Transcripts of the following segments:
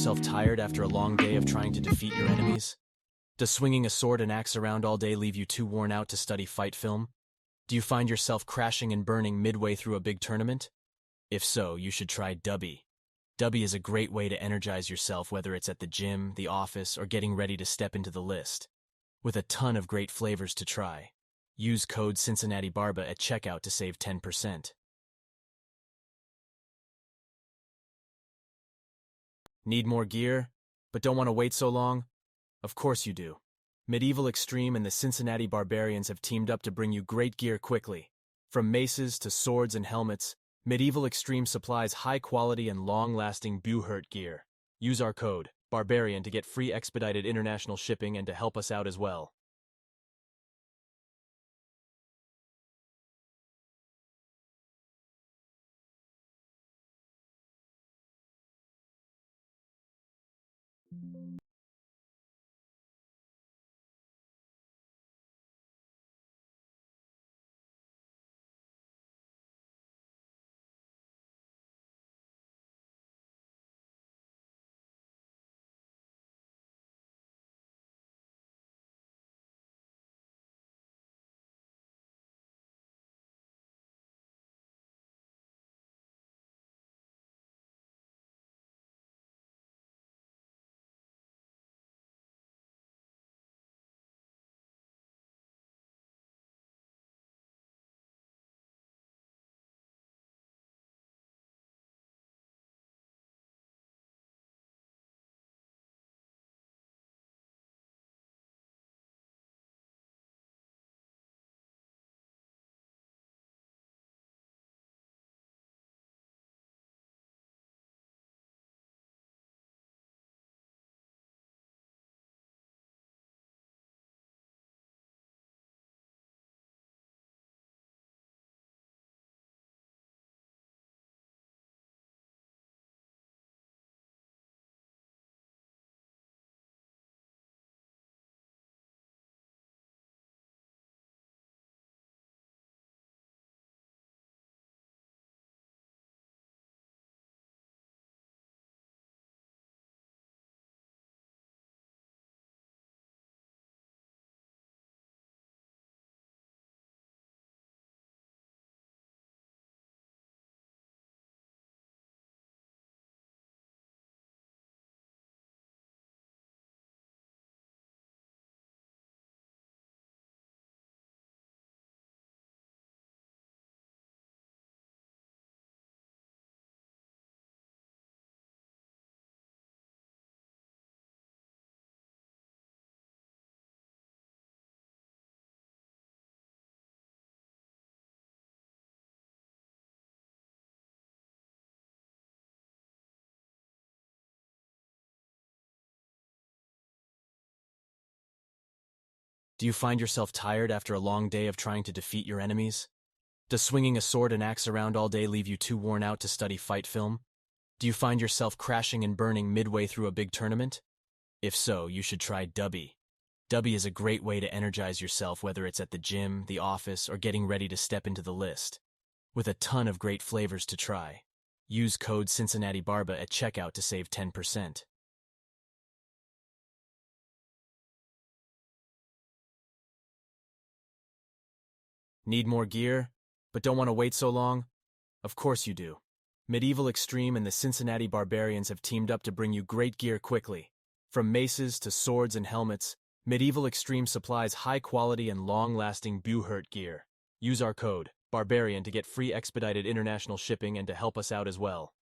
yourself tired after a long day of trying to defeat your enemies? Does swinging a sword and axe around all day leave you too worn out to study fight film? Do you find yourself crashing and burning midway through a big tournament? If so, you should try Dubby. Dubby is a great way to energize yourself, whether it's at the gym, the office, or getting ready to step into the list. With a ton of great flavors to try. Use code Cincinnati Barba at checkout to save 10%. Need more gear, but don't want to wait so long? Of course you do. Medieval Extreme and the Cincinnati Barbarians have teamed up to bring you great gear quickly. From maces to swords and helmets, Medieval Extreme supplies high-quality and long-lasting Buhurt gear. Use our code, Barbarian, to get free expedited international shipping and to help us out as well. Do you find yourself tired after a long day of trying to defeat your enemies? Does swinging a sword and axe around all day leave you too worn out to study fight film? Do you find yourself crashing and burning midway through a big tournament? If so, you should try Dubby. Dubby is a great way to energize yourself, whether it's at the gym, the office, or getting ready to step into the list. With a ton of great flavors to try. Use code Cincinnati Barba at checkout to save 10%. Need more gear, but don't want to wait so long? Of course you do. Medieval Extreme and the Cincinnati Barbarians have teamed up to bring you great gear quickly. From maces to swords and helmets, Medieval Extreme supplies high-quality and long-lasting Buhurt gear. Use our code, Barbarian, to get free expedited international shipping and to help us out as well.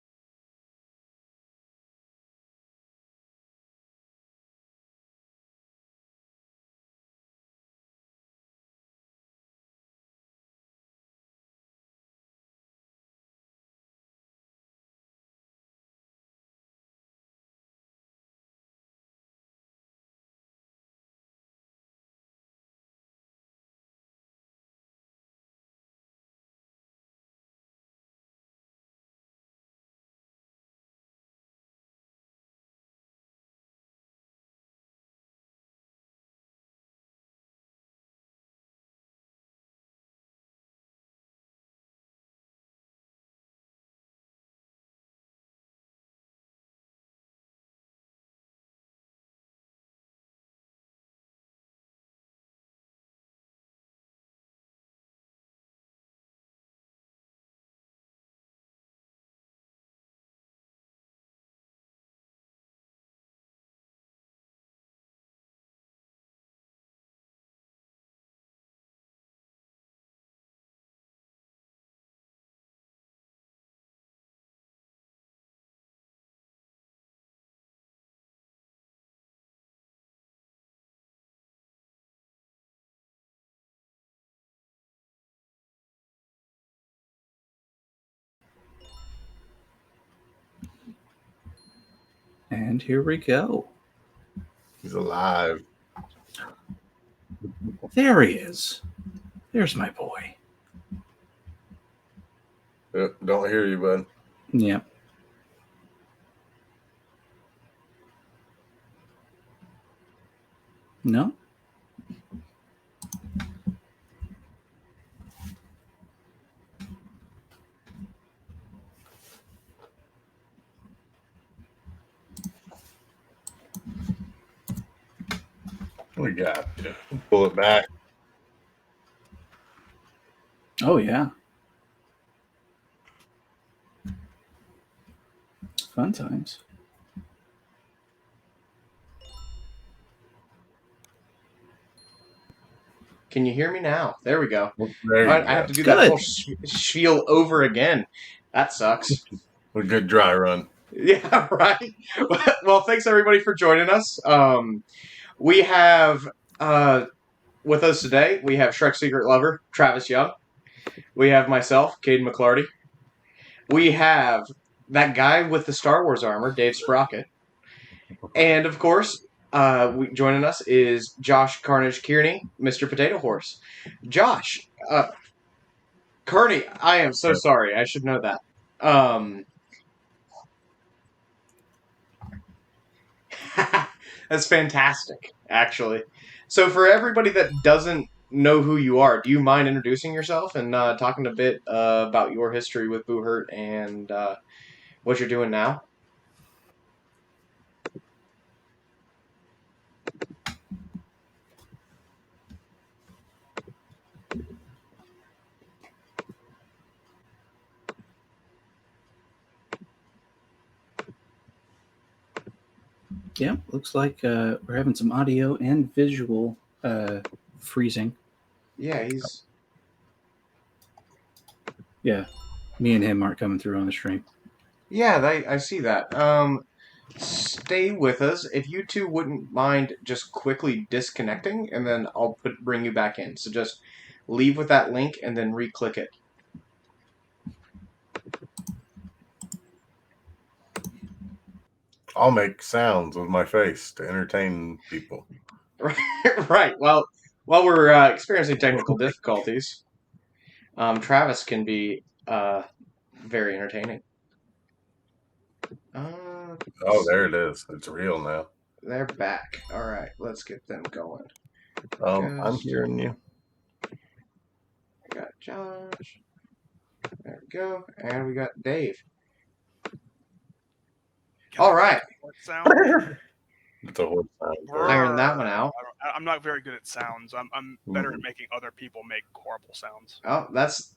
And here we go. He's alive. There he is. There's my boy. Don't hear you, bud. Yeah. No? We got you. Pull it back. Oh, yeah. Fun times. Can you hear me now? There we go. There you I go. have to do Good. that whole spiel over again. That sucks. A good dry run. Yeah, right. Well, thanks everybody for joining us. We have with us today, we have Shrek's Secret Lover, Travis Young. We have myself, Caden McClarty. We have that guy with the Star Wars armor, Dave Sprocket. And of course, joining us is Josh Karnage Kearney, Mr. Potato Horse. Josh, Kearney, I am so sorry. I should know that. That's fantastic, actually. So, for everybody that doesn't know who you are, do you mind introducing yourself and talking a bit about your history with Boo Hurt and what you're doing now? Yeah, looks like we're having some audio and visual freezing. Yeah, Yeah, me and him aren't coming through on the stream. Yeah, I see that. Stay with us. If you two wouldn't mind just quickly disconnecting, and then I'll bring you back in. So just leave with that link and then re-click it. I'll make sounds with my face to entertain people. Right. Well, while we're experiencing technical difficulties, Travis can be very entertaining. Oh, there it is. It's real now. They're back. All right, let's get them going. I'm hearing you. I got Josh. There we go. And we got Dave. All right. It's a horse sound. Iron that one out. I'm not very good at sounds. I'm better at making other people make horrible sounds. Oh, that's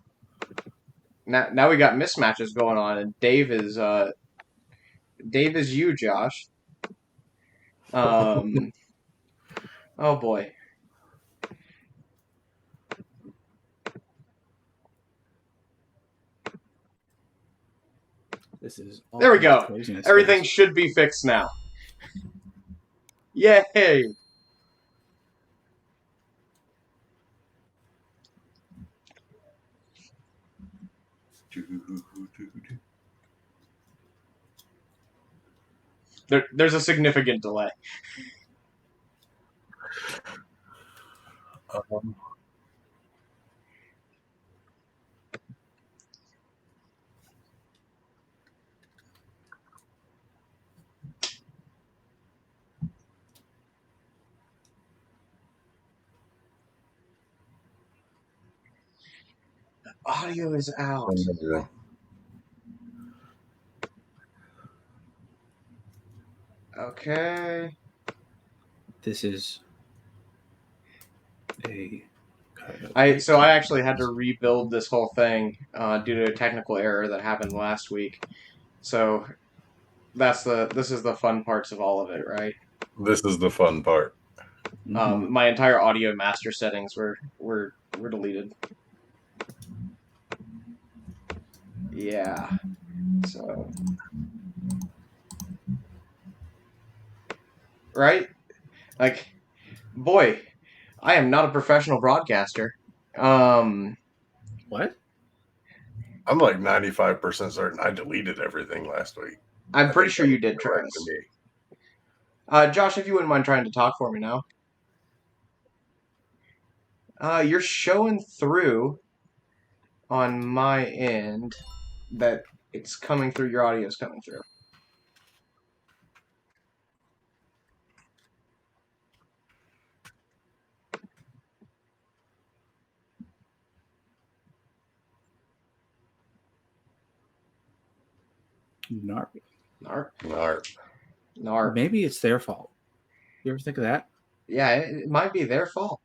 now we got mismatches going on, and Dave is you, Josh. Oh boy. This is there we go. Everything should be fixed now. Yay! There's a significant delay. Audio is out. Okay. This is a. I actually had to rebuild this whole thing due to a technical error that happened last week. So this is the fun parts of all of it, right? This is the fun part. My entire audio master settings were deleted. Yeah. So. Right? Like, boy, I am not a professional broadcaster. What? I'm like 95% certain I deleted everything last week. I'm pretty sure you did, Travis. Josh, if you wouldn't mind trying to talk for me now. You're showing through on my end that it's coming through. Your audio is coming through. Narp. Narp. Maybe it's their fault. You ever think of that? Yeah, it might be their fault.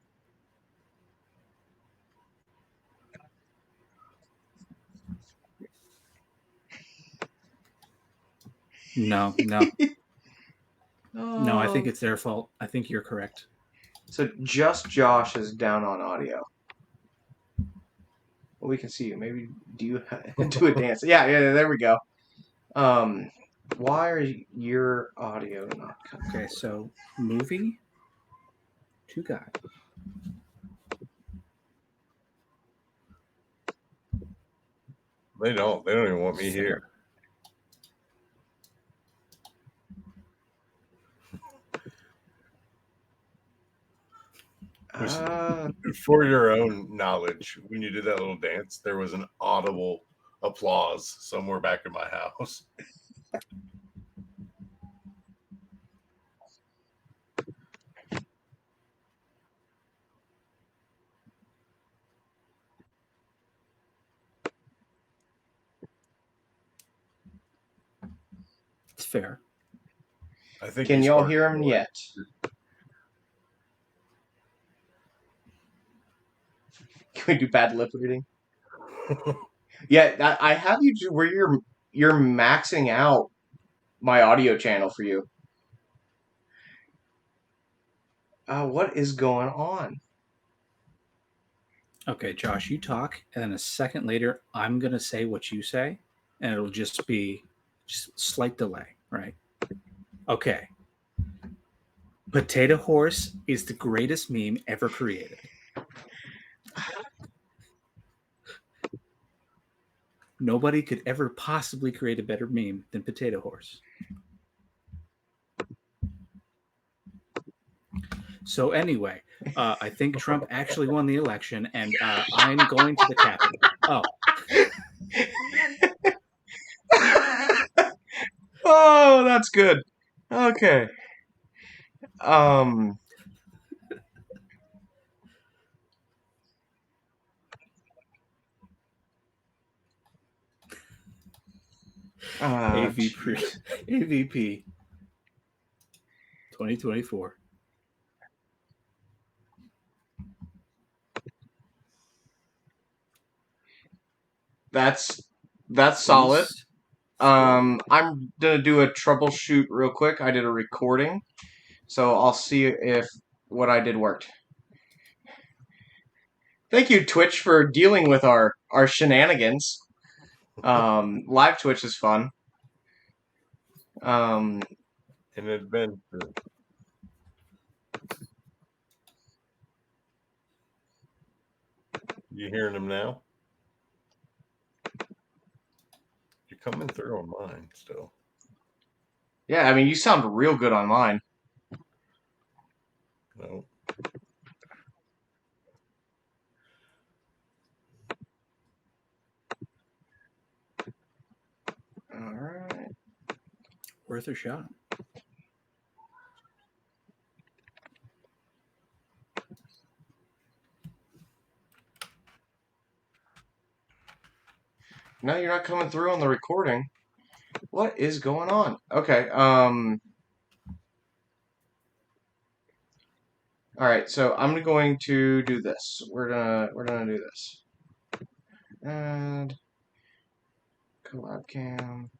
No. No, I think it's their fault. I think you're correct. So just Josh is down on audio. Well, we can see you. Maybe do a dance? Yeah, there we go. Why are your audio not coming? Okay, so movie to guy. They don't even want me here. For your own knowledge, when you did that little dance, there was an audible applause somewhere back in my house. It's fair. I think. Can y'all hear him yet? Can we do bad lip reading? Yeah, I have you where you're maxing out my audio channel for you. What is going on? Okay, Josh, you talk, and then a second later, I'm going to say what you say, and it'll just be just slight delay, right? Okay. Potato Horse is the greatest meme ever created. Nobody could ever possibly create a better meme than Potato Horse. So anyway, I think Trump actually won the election, and I'm going to the Capitol. Oh. Oh, that's good. Okay. AVP 2024. That's solid. I'm gonna do a troubleshoot real quick. I did a recording, so I'll see if what I did worked. Thank you, Twitch, for dealing with our shenanigans. Live Twitch is fun. An adventure. You hearing them now? You're coming through on mine still. Yeah, I mean, you sound real good on mine. No. All right. Worth a shot. No, you're not coming through on the recording. What is going on? Okay. All right. So I'm going to do this. We're gonna do this. And collab cam.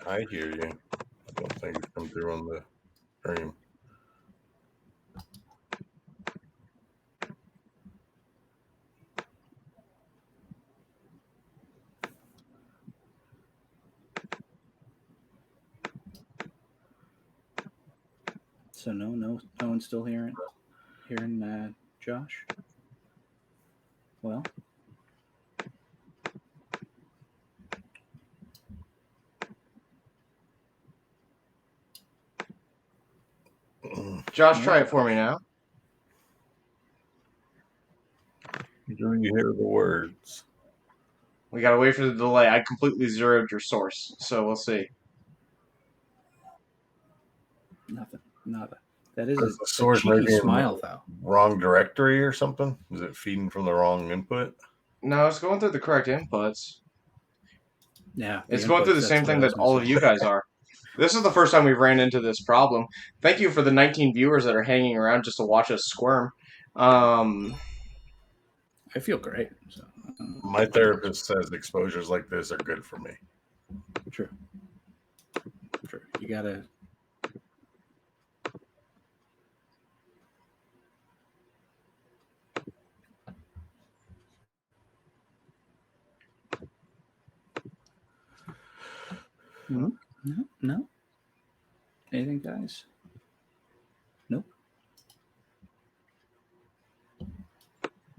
I hear you. I don't think it's come through on the stream. So no one's still hearing Josh. Well, Josh, try it for me now. Do you hear the words? We gotta wait for the delay. I completely zeroed your source, so we'll see. Nothing. Nada. That is Is the a source cheeky maybe in smile, the though. wrong directory or something? Is it feeding from the wrong input? No, it's going through the correct inputs. Yeah, It's going through the same thing that all of missing. you guys are. This is the first time we've ran into this problem. Thank you for the 19 viewers that are hanging around just to watch us squirm. I feel great. So, My therapist says exposures like this are good for me. True. You gotta. No. Anything, guys? Nope.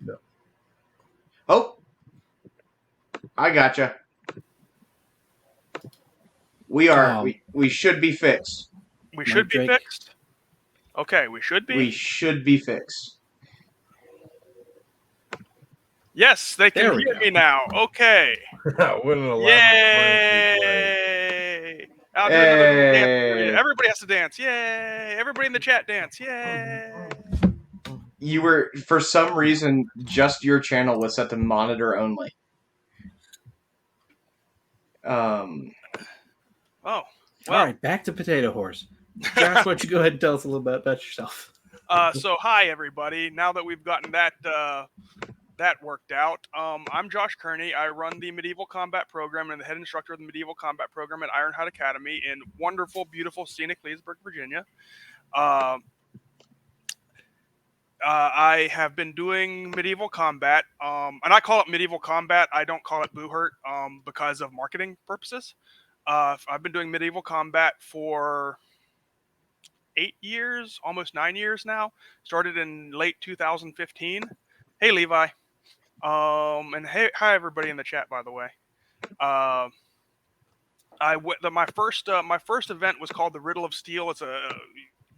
No. Oh, I gotcha. We should be fixed. We should be Drake. fixed. Okay, we should be. We should be fixed. Yes, they can hear me now. Okay. What an elaborate Yay! I'll do another dance for you. Everybody has to dance. Yay! Everybody in the chat dance. Yay! You were, for some reason, just your channel was set to monitor only. Oh. Well. All right, back to Potato Horse. Josh, why don't you go ahead and tell us a little bit about yourself? So hi everybody. Now that we've gotten that worked out, I'm Josh Kearney. I run the Medieval Combat Program and the head instructor of the Medieval Combat Program at Ironhide Academy in wonderful, beautiful, scenic Leesburg, Virginia. I have been doing medieval combat, and I call it medieval combat. I don't call it Boohurt because of marketing purposes. I've been doing medieval combat for 8 years, almost 9 years now. Started in late 2015. Hey, Levi. And hey, hi everybody in the chat, by the way. My first event was called the Riddle of Steel.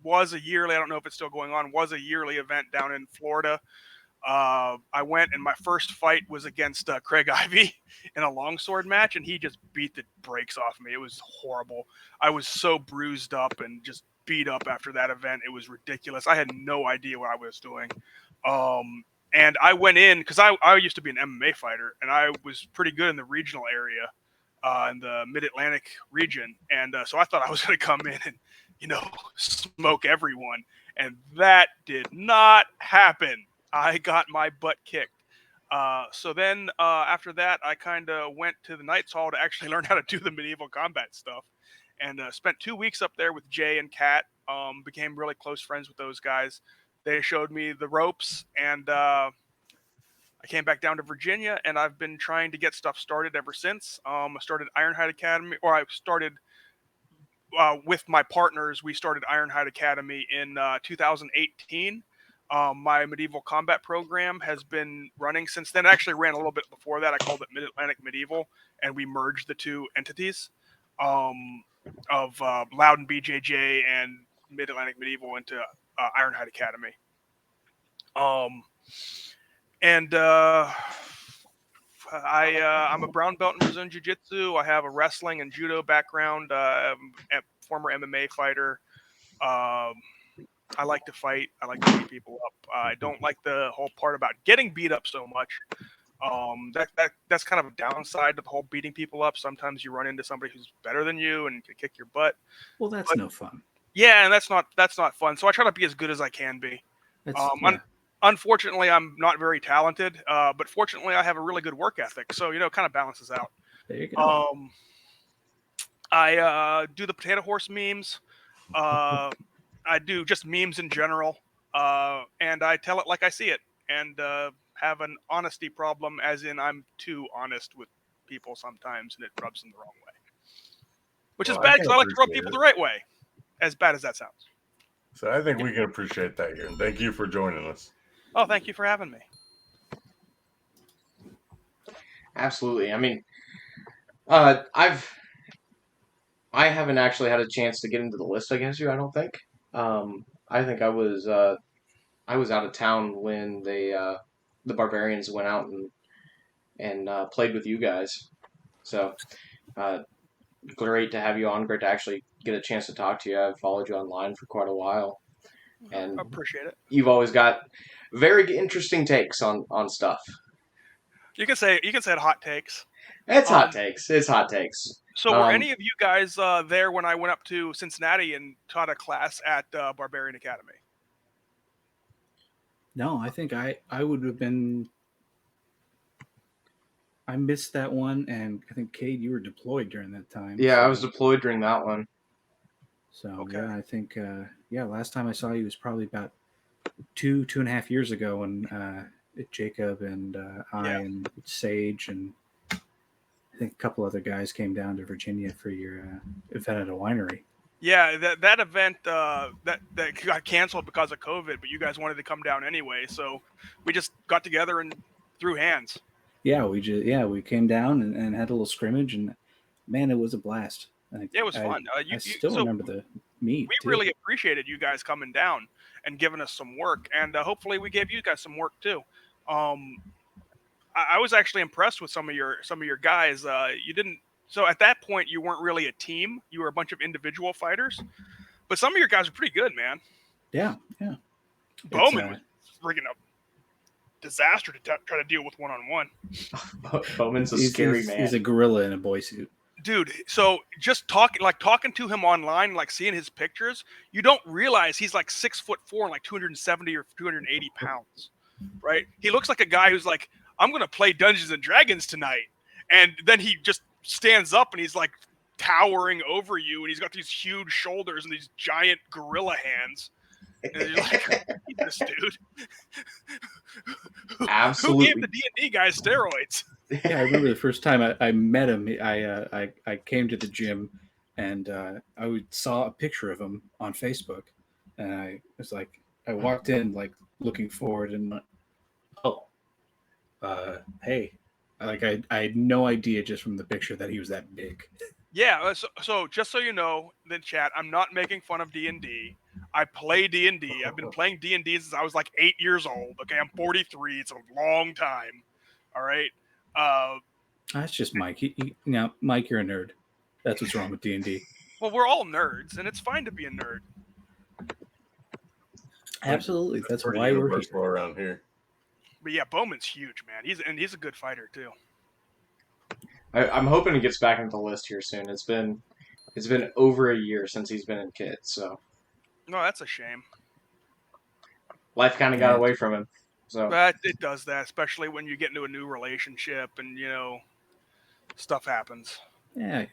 Was a yearly, I don't know if it's still going on, was a yearly event down in Florida. I went and my first fight was against Craig Ivey in a longsword match, and he just beat the brakes off me. It was horrible. I was so bruised up and just beat up after that event. It was ridiculous. I had no idea what I was doing. And I went in, because I used to be an MMA fighter, and I was pretty good in the regional area, in the Mid-Atlantic region. And so I thought I was going to come in and, smoke everyone. And that did not happen. I got my butt kicked. So then after that, I kind of went to the Knights Hall to actually learn how to do the medieval combat stuff. And spent 2 weeks up there with Jay and Kat. Became really close friends with those guys. They showed me the ropes, and I came back down to Virginia, and I've been trying to get stuff started ever since. I started Ironhide Academy, or I started with my partners. We started Ironhide Academy in 2018. My medieval combat program has been running since then. I actually ran a little bit before that. I called it Mid-Atlantic Medieval, and we merged the two entities of Loudon BJJ and Mid-Atlantic Medieval into Ironhide Academy. I'm a brown belt in Brazilian Jiu-Jitsu. I have a wrestling and judo background. Former MMA fighter. I like to fight. I like to beat people up. I don't like the whole part about getting beat up so much. That's kind of a downside to the whole beating people up. Sometimes you run into somebody who's better than you and can kick your butt. Well, that's no fun. Yeah, and that's not fun. So I try to be as good as I can be. Unfortunately, I'm not very talented, but fortunately, I have a really good work ethic. So, it kind of balances out. There you go. I do the potato horse memes. I do just memes in general. And I tell it like I see it. And have an honesty problem, as in I'm too honest with people sometimes, and it rubs them the wrong way. Which is bad, because I like to rub people the right way, as bad as that sounds. So I think we can appreciate that here. And thank you for joining us. Oh, thank you for having me. Absolutely. I mean, I haven't actually had a chance to get into the list against you, I don't think. I think I was out of town when the Barbarians went out and played with you guys. So uh, great to have you on. Great to actually get a chance to talk to you. I've followed you online for quite a while, and I appreciate it. you've always got very interesting takes on stuff. You can say hot takes. It's hot Um, takes. It's hot takes. so were any of you guys there when I went up to Cincinnati and taught a class at Barbarian Academy? No, I think I would have been. I missed that one, and I think Cade, you were deployed during that time. Yeah, so, I was deployed during that one. So Okay. yeah, I think last time I saw you was probably about 2.5 years ago when Jacob and I and Sage and I think a couple other guys came down to Virginia for your event at a winery. Yeah, that event that got canceled because of COVID, but you guys wanted to come down anyway, so we just got together and threw hands. Yeah, we came down and had a little scrimmage, and man, it was a blast. It was fun. I still remember the meet. We really appreciated you guys coming down and giving us some work, and hopefully we gave you guys some work too. I was actually impressed with some of your guys. You didn't. So at that point, you weren't really a team. You were a bunch of individual fighters, but some of your guys were pretty good, man. Yeah. Bowman was freaking a disaster to try to deal with one-on-one. Bowman's a scary man. He's a gorilla in a boy suit. Dude, so just talking to him online, like seeing his pictures, you don't realize he's like 6'4" and like 270 or 280 pounds, right? He looks like a guy who's like, I'm gonna play Dungeons and Dragons tonight, and then he just stands up and he's like towering over you, and he's got these huge shoulders and these giant gorilla hands. And you're like, this dude. Absolutely. Who gave the D&D guys steroids? Yeah, I remember the first time I met him. I came to the gym, and I saw a picture of him on Facebook, and I was like, I walked in like looking forward, and went, oh, hey, like I had no idea just from the picture that he was that big. Yeah, so just so you know, then chat, I'm not making fun of D&D. I play D&D. I've been playing D&D since I was like 8 years old. Okay, I'm 43. It's a long time. All right. That's just Mike. Mike, you're a nerd. That's what's wrong with D&D. Well, we're all nerds, and it's fine to be a nerd. Absolutely, that's pretty why we're universal here. around here. But yeah, Bowman's huge, man. He's a good fighter too. I'm hoping he gets back into the list here soon. It's been over a year since he's been in Kit, so No, that's a shame. life kind of got away from him. So But it does that, especially when you get into a new relationship and stuff happens. Yeah.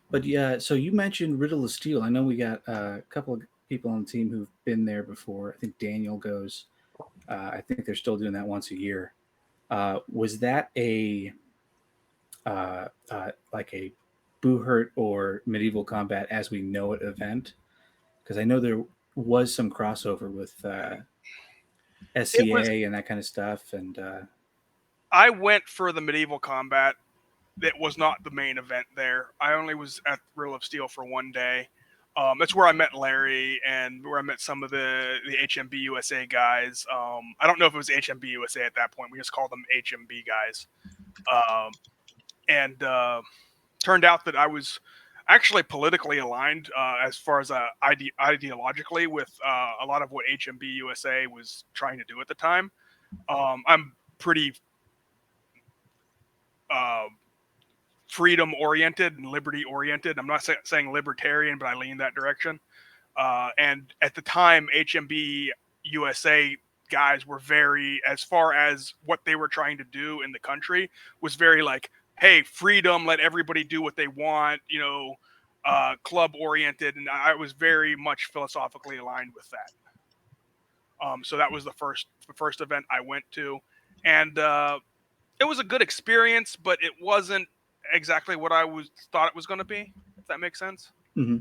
But yeah, so you mentioned Riddle of Steel. I know we got a couple of people on the team who've been there before. I think Daniel goes. I think they're still doing that once a year. Was that a like a Boohurt or Medieval Combat as we know it event? Because I know there was some crossover with SCA and that kind of stuff. And I went for the Medieval Combat. It was not the main event there. I only was at Riddle of Steel for one day. That's where I met Larry and where I met some of the HMB USA guys. I don't know if it was HMB USA at that point. We just called them HMB guys. And turned out that I was actually politically aligned as far as ideologically with a lot of what HMB USA was trying to do at the time. I'm pretty freedom oriented and liberty oriented. I'm not saying libertarian, but I lean that direction. And at the time, HMB USA guys were very, as far as what they were trying to do in the country, was very like, hey, freedom, let everybody do what they want, club oriented. And I was very much philosophically aligned with that. So that was the first event I went to. And it was a good experience, but it wasn't exactly what I thought it was going to be, if that makes sense. Mm-hmm.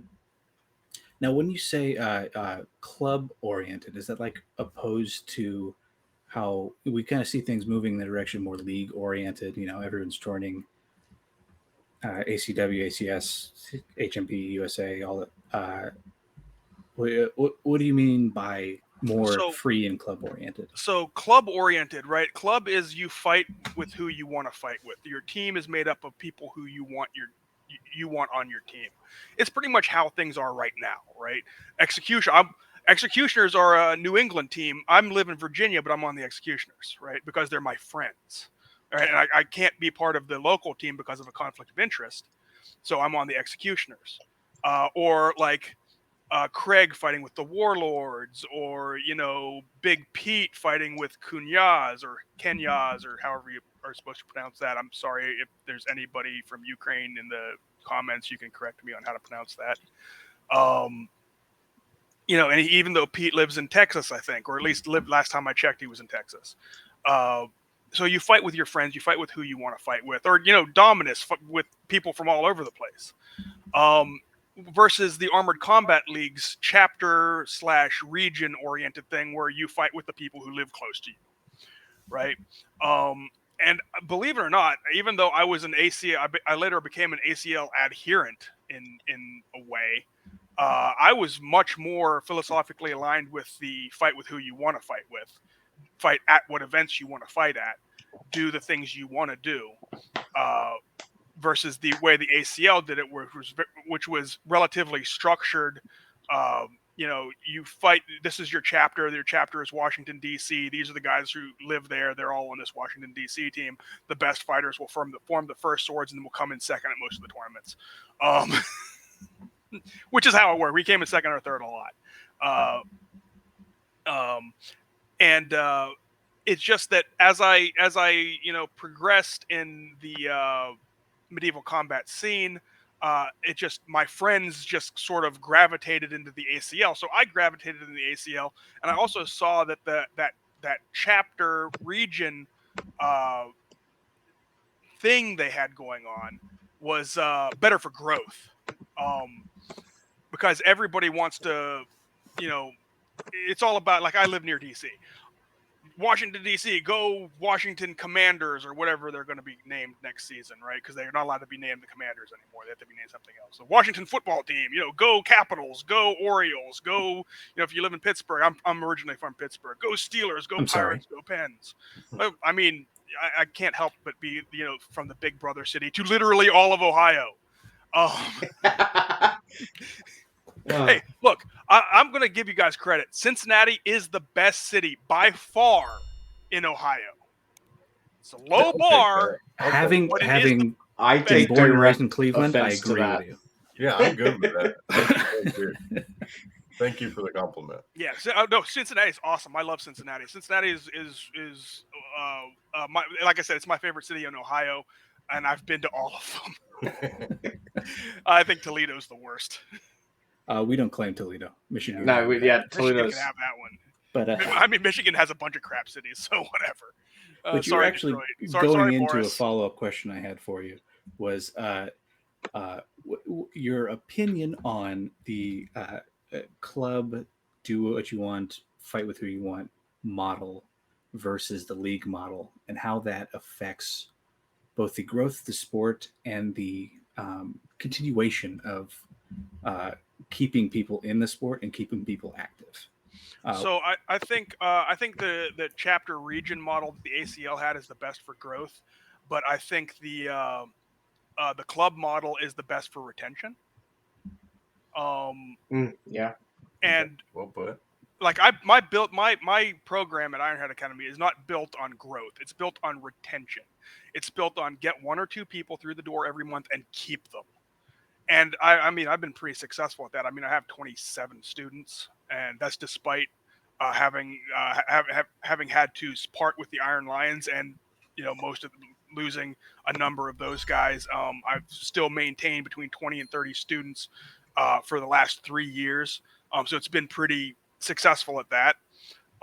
Now, when you say club oriented, is that like opposed to how we kind of see things moving in the direction more league oriented? Everyone's joining ACW, ACS, HMP, USA, all that. What do you mean by more So- free and club oriented? So club oriented, right? Club is you fight with who you want to fight with. Your team is made up of people who you want on your team. It's pretty much how things are right now, right? Executioners are a New England team. I'm live in Virginia, but I'm on the Executioners, right? Because they're my friends. Right? And I can't be part of the local team because of a conflict of interest. So I'm on the Executioners. Or like Craig fighting with the Warlords, or Big Pete fighting with Kunyaz or Kenyaz, or however you are supposed to pronounce that. I'm sorry if there's anybody from Ukraine in the comments, you can correct me on how to pronounce that. And even though Pete lives in Texas, I think, or at least lived last time I checked, he was in Texas. So you fight with your friends, you fight with who you want to fight with, or Dominus with people from all over the place. Versus the Armored Combat League's chapter/region oriented thing where you fight with the people who live close to you, right? And believe it or not, even though I was an ACL, I later became an ACL adherent in a way. I was much more philosophically aligned with the fight with who you want to fight with, fight at what events you want to fight at, do the things you want to do. Versus the way the ACL did it, which was relatively structured. You fight. This is your chapter. Your chapter is Washington D.C. These are the guys who live there. They're all on this Washington D.C. team. The best fighters will form the first swords, and then will come in second at most of the tournaments. Which is how it worked. We came in second or third a lot. It's just that as I progressed in the medieval combat scene, my friends just sort of gravitated into the ACL. So I gravitated into the ACL, and I also saw that that chapter region thing they had going on was better for growth, because everybody wants to, it's all about, like, I live near DC. Washington, D.C., go Washington Commanders, or whatever they're going to be named next season, right? Because they're not allowed to be named the Commanders anymore. They have to be named something else. So Washington football team, go Capitals, go Orioles, go, if you live in Pittsburgh, I'm originally from Pittsburgh, go Steelers, go Pirates, go Pens. I mean, I can't help but be, from the big brother city to literally all of Ohio. Hey, look, I'm going to give you guys credit. Cincinnati is the best city by far in Ohio. It's a low bar. Having I been take born and direct raised in Cleveland, I offense to agree that. with you. Yeah, I'm good with that. Thank you for the compliment. Yeah, no, Cincinnati is awesome. I love Cincinnati. Cincinnati is like I said, it's my favorite city in Ohio, and I've been to all of them. I think Toledo's the worst. We don't claim Toledo, Michigan. No, Michigan Toledo's. can have that one. But I mean, Michigan has a bunch of crap cities, so whatever. but you're sorry, actually Detroit. going sorry, into Boris. a follow-up question I had for you was your opinion on the club do what you want, fight with who you want model versus the league model, and how that affects both the growth of the sport and the continuation of keeping people in the sport and keeping people active. So I think the chapter region model that the ACL had is the best for growth, but I think the club model is the best for retention. Yeah. And well put. Like my program at Ironhead Academy is not built on growth. It's built on retention. It's built on get 1 or 2 people through the door every month and keep them. And I mean, I've been pretty successful at that. I mean, I have 27 students, and that's despite having had to part with the Iron Lions and most of them losing a number of those guys. I've still maintained between 20 and 30 students for the last 3 years. So it's been pretty successful at that.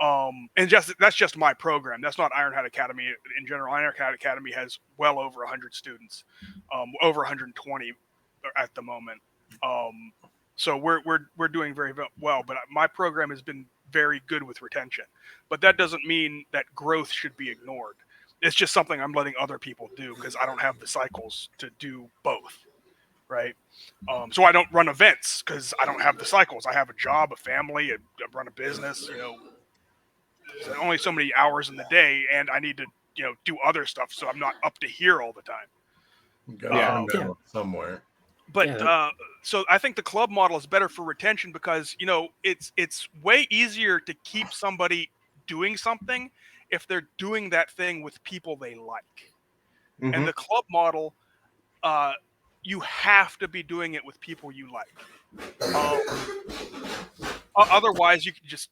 And that's just my program. That's not Ironhead Academy in general. Ironhead Academy has well over 100 students, over 120 at the moment. So we're doing very well. But my program has been very good with retention. But that doesn't mean that growth should be ignored. It's just something I'm letting other people do because I don't have the cycles to do both. right? So I don't run events because I don't have the cycles. I have a job, a family, I run a business. There's only so many hours in the day, and I need to do other stuff, so I'm not up to here all the time. Got to Yeah. find Yeah. balance somewhere. But Yeah. so I think the club model is better for retention because it's way easier to keep somebody doing something if they're doing that thing with people they like. And Mm-hmm. the club model, you have to be doing it with people you like. Otherwise, you can just,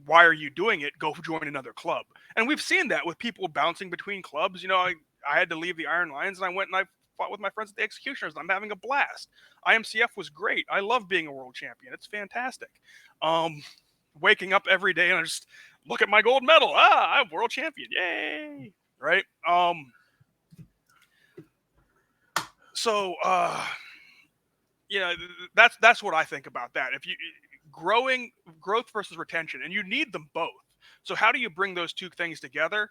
why are you doing it? Go join another club. And we've seen that with people bouncing between clubs. I had to leave the Iron Lions and I went and I fought with my friends at the Executioners. I'm having a blast. IMCF was great. I love being a world champion. It's fantastic. Waking up every day and I just look at my gold medal. I'm world champion. Yay. Right. So that's what I think about that. If you growth versus retention, and you need them both. So how do you bring those two things together?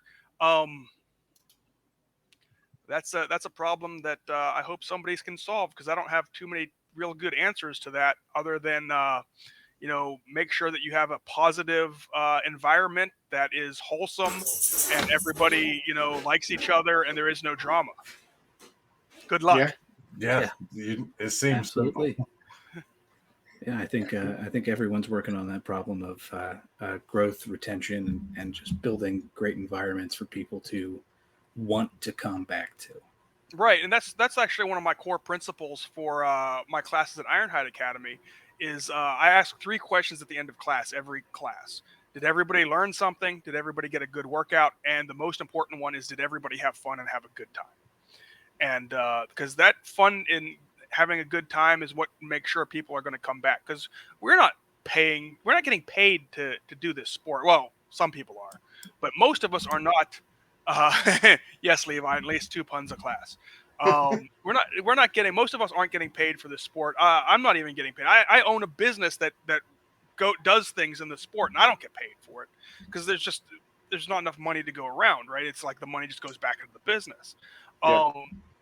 That's a problem that I hope somebody can solve, because I don't have too many real good answers to that, other than make sure that you have a positive environment that is wholesome and everybody likes each other and there is no drama. Good luck. Yeah. It seems Absolutely. Yeah, I think everyone's working on that problem of growth, retention, and just building great environments for people to want to come back to. Right, and that's actually one of my core principles for my classes at Ironhide Academy. Is I ask 3 questions at the end of class, every class. Did everybody learn something? Did everybody get a good workout? And the most important one is, did everybody have fun and have a good time? And because that fun in having a good time is what makes sure people are going to come back. Because we're not getting paid to do this sport. Well, some people are, but most of us are not. Yes, Levi, at least 2 puns a class. We're not getting. Most of us aren't getting paid for this sport. I'm not even getting paid. I own a business that does things in the sport, and I don't get paid for it because there's not enough money to go around. Right? It's like the money just goes back into the business. Yep.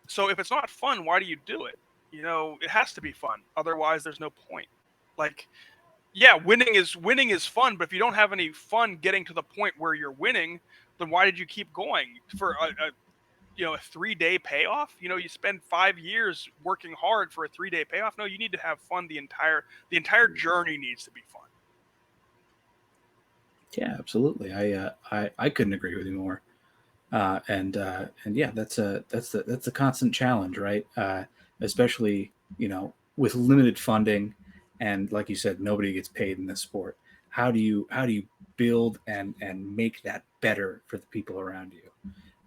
So if it's not fun, why do you do it? It has to be fun. Otherwise, there's no point. Like, yeah, winning is fun, but if you don't have any fun getting to the point where you're winning, then why did you keep going for a 3-day payoff? You spend 5 years working hard for a 3-day payoff. No, you need to have fun. The entire journey needs to be fun. Yeah, absolutely. I couldn't agree with you more. And yeah, that's a constant challenge, right? Especially with limited funding, and like you said, nobody gets paid in this sport. How do you build and make that better for the people around you?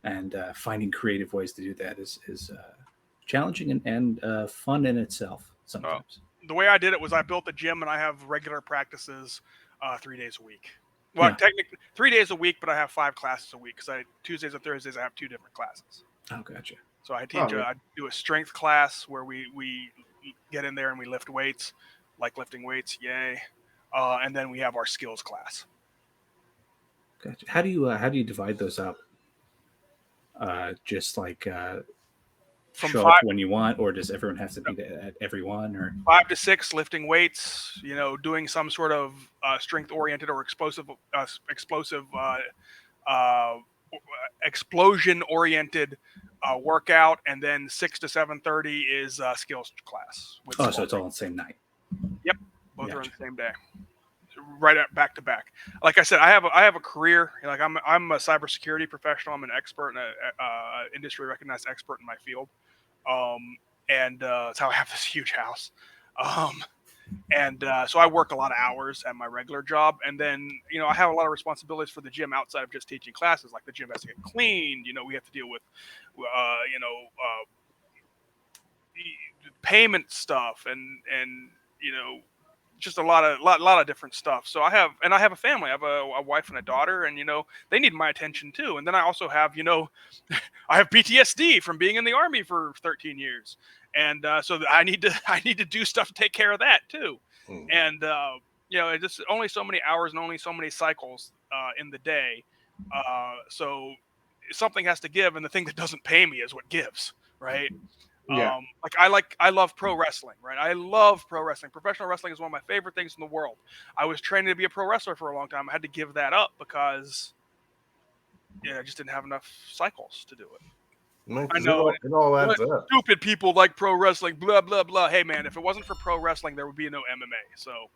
And finding creative ways to do that is challenging and fun in itself sometimes. The way I did it was I built a gym and I have regular practices 3 days a week. Well, Yeah. technically 3 days a week, but I have 5 classes a week because Tuesdays and Thursdays I have 2 different classes. Oh, gotcha. So I teach. I do a strength class where we get in there and we lift weights, like lifting weights, yay! And then we have our skills class. Gotcha. How do you divide those up? Just like From show 5 up when you want, or does everyone have to be at every one? Or 5 to 6 lifting weights, doing some sort of strength oriented or explosive explosion oriented workout, and then 6 to 7:30 is skills class. so it's all on the same night. Yep, both are on Gotcha. the same day, right at back to back. Like I said, I have a career. Like I'm a cybersecurity professional. I'm an expert and a industry recognized expert in my field. And that's how I have this huge house. So I work a lot of hours at my regular job, and then I have a lot of responsibilities for the gym outside of just teaching classes. Like the gym has to get cleaned. We have to deal with payment stuff and just a lot of different stuff. So I have a family. I have a wife and a daughter, and they need my attention too. And then I also have I have PTSD from being in the Army for 13 years, and so I need to do stuff to take care of that too. And it's just only so many hours and only so many cycles in the day. So something has to give, and the thing that doesn't pay me is what gives, right? Yeah. I love pro wrestling, right? I love pro wrestling. Professional wrestling is one of my favorite things in the world. I was training to be a pro wrestler for a long time. I had to give that up because I just didn't have enough cycles to do it. No, I know it all adds up. stupid people like pro wrestling, blah blah blah. Hey man, if it wasn't for pro wrestling, there would be no MMA. So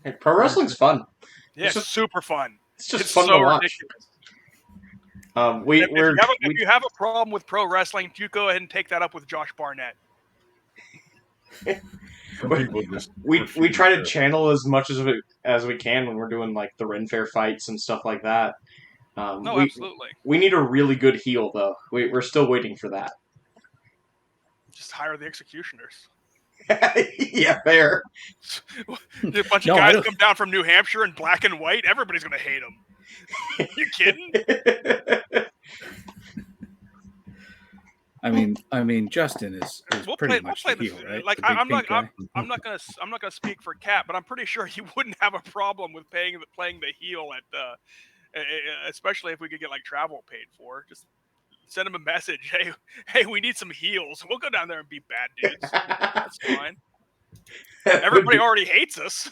Hey, pro wrestling's fun. yeah, it's super fun. It's just It's fun so to watch. ridiculous. If you have a problem with pro wrestling, you go ahead and take that up with Josh Barnett. We try to channel as much as we can when we're doing like the Ren Fair fights and stuff like that. No, absolutely. We need a really good heel though. We're still waiting for that. Just hire the executioners. Yeah, fair. A bunch of guys come down from New Hampshire in black and white. Everybody's gonna hate them. You kidding? I mean, Justin is pretty much the heel, right? Like I'm not gonna speak for Kat, but I'm pretty sure he wouldn't have a problem with playing the heel at especially if we could get like travel paid for. Just send him a message. Hey, we need some heels. We'll go down there and be bad dudes. That's fine. Everybody already hates us.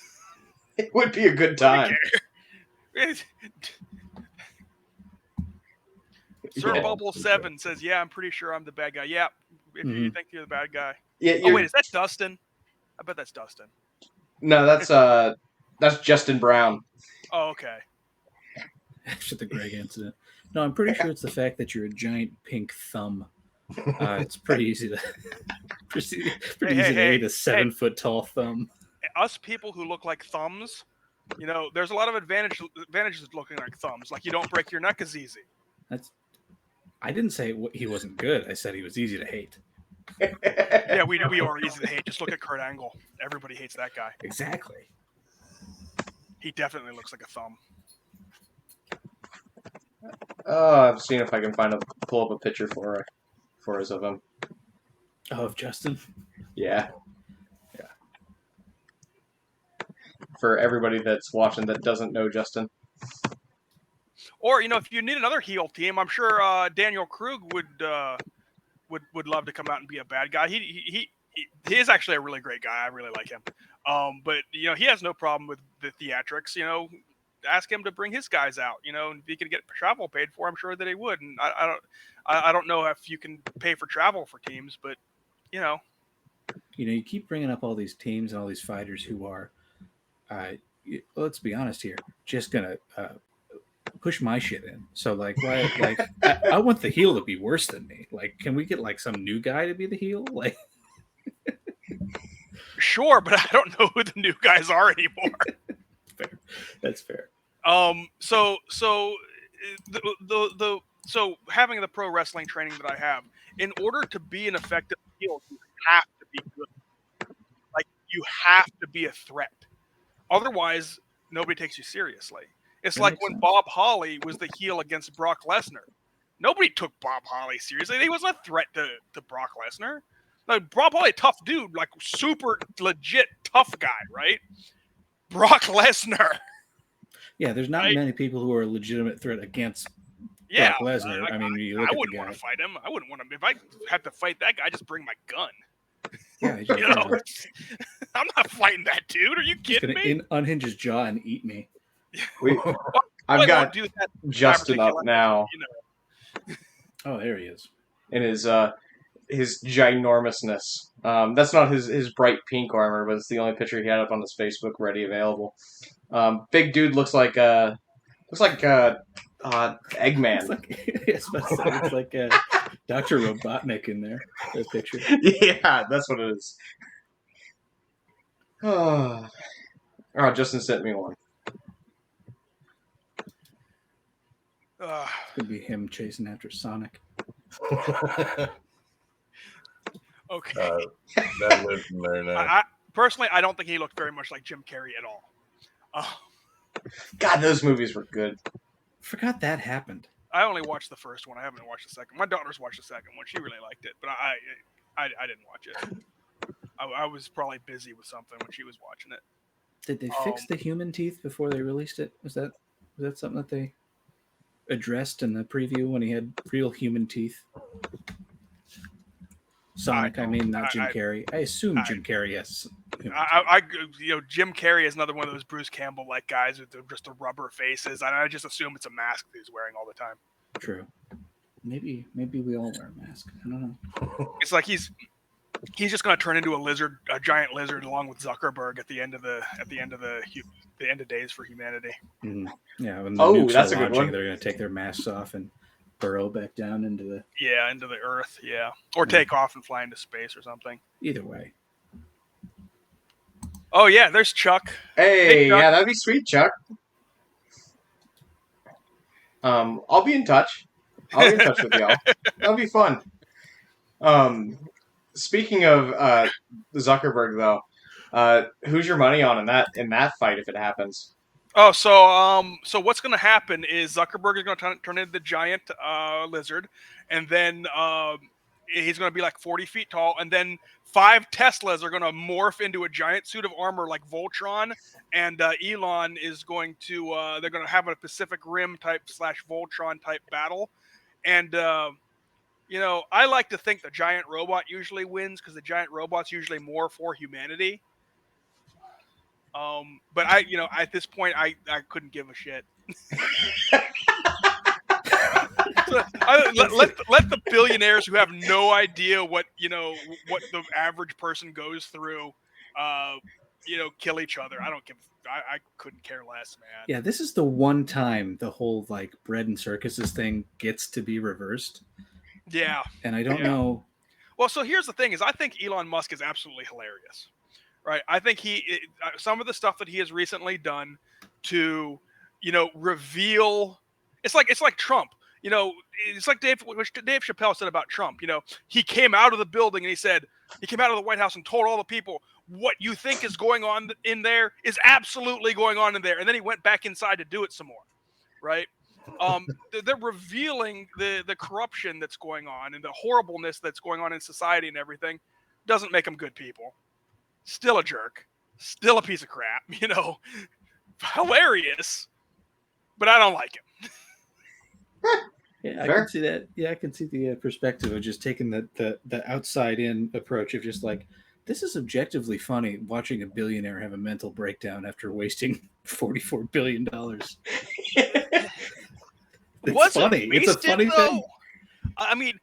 It would be a good time. Sir Bubble 7 says, "Yeah, I'm pretty sure I'm the bad guy." Yeah, if you think you're the bad guy. Yeah. Oh wait, is that Dustin? I bet that's Dustin. No, that's Justin Brown. Oh, okay. After the Greg incident. No, I'm pretty sure it's the fact that you're a giant pink thumb. It's pretty easy to hate a 7 foot tall thumb. Us people who look like thumbs, there's a lot of advantages looking like thumbs. Like you don't break your neck as easy. I didn't say he wasn't good. I said he was easy to hate. Yeah, we are easy to hate. Just look at Kurt Angle. Everybody hates that guy. Exactly. He definitely looks like a thumb. I've seen if I can pull up a picture for us of him. Oh, of Justin? Yeah. For everybody that's watching that doesn't know Justin. Or if you need another heel team, I'm sure Daniel Krug would love to come out and be a bad guy. He is actually a really great guy. I really like him. But he has no problem with the theatrics. Ask him to bring his guys out. And if he could get travel paid for, I'm sure that he would. And I don't know if you can pay for travel for teams, but you keep bringing up all these teams and all these fighters who are, let's be honest here, just gonna push my shit in. So I want the heel to be worse than me. Like, can we get like some new guy to be the heel? Like, sure, but I don't know who the new guys are anymore. Fair. That's fair. So having the pro wrestling training that I have, in order to be an effective heel, you have to be good. Like you have to be a threat. Otherwise, nobody takes you seriously. It's that like when Bob Holly was the heel against Brock Lesnar. Nobody took Bob Holly seriously. He wasn't a threat to Brock Lesnar. Like Bob Holly, tough dude, like super legit tough guy, right? Brock Lesnar. Yeah, there's not many people who are a legitimate threat against Brock Lesnar. I mean, you look I at wouldn't the guy. want to fight him. I wouldn't want to. If I had to fight that guy, I'd just bring my gun. Yeah, I'm not fighting that dude. Are you kidding me? Unhinge his jaw and eat me. I've got Justin up now. Oh, there he is. In his ginormousness. That's not his bright pink armor, but it's the only picture he had up on his Facebook, ready available. Big dude looks like Eggman. It's like Dr. Robotnik in there. That picture. Yeah, that's what it is. Oh, Justin sent me one. It's gonna be him chasing after Sonic. Okay. That lives in there now. Personally, I don't think he looked very much like Jim Carrey at all. God, those movies were good. Forgot that happened. I only watched the first one. I haven't watched the second. My daughter's watched the second one. She really liked it, but I didn't watch it. I was probably busy with something when she was watching it. Did they fix the human teeth before they released it? Was that something that they addressed in the preview when he had real human teeth? Sonic, I mean, not Jim I- Carrey. I assume Jim Carrey has. Jim Carrey is another one of those Bruce Campbell-like guys with just the rubber faces. I just assume it's a mask that he's wearing all the time. True. Maybe we all wear a mask. I don't know. It's like he's just going to turn into a giant lizard, along with Zuckerberg at the end of the end of days for humanity. Mm-hmm. Yeah. When the Oh, nukes that's are a good launching, one. they're going to take their masks off and burrow back down into the. Into the Earth, or take off and fly into space or something. Either way. Oh yeah, there's Chuck. Hey, Chuck. yeah, that'd be sweet, Chuck. I'll be in touch. I'll be in touch with y'all. That'll be fun. Speaking of Zuckerberg, though, who's your money on in that fight if it happens? Oh, so what's going to happen is Zuckerberg is going to turn into the giant lizard, and then he's going to be like 40 feet tall, and then 5 Teslas are going to morph into a giant suit of armor like Voltron, and Elon is going to they're going to have a Pacific Rim type / Voltron type battle, and I like to think the giant robot usually wins because the giant robot's usually more for humanity. But at this point, I couldn't give a shit. So, let the billionaires who have no idea what the average person goes through, kill each other. I don't give. I couldn't care less, man. Yeah, this is the one time the whole like bread and circuses thing gets to be reversed. Yeah. And I don't know. Well, so here's the thing: is I think Elon Musk is absolutely hilarious. Right, I think some of the stuff that he has recently done to, reveal. It's like Trump. It's like Dave Chappelle said about Trump. He came out of the building and he came out of the White House and told all the people what you think is going on in there is absolutely going on in there, and then he went back inside to do it some more. Right. They're revealing the corruption that's going on and the horribleness that's going on in society and everything. Doesn't make them good people. Still a jerk, still a piece of crap, hilarious, but I don't like him. Yeah, I can see that. Yeah, I can see the perspective of just taking the outside in approach of just like, this is objectively funny watching a billionaire have a mental breakdown after wasting $44 billion. It's funny. It's a funny thing. I mean,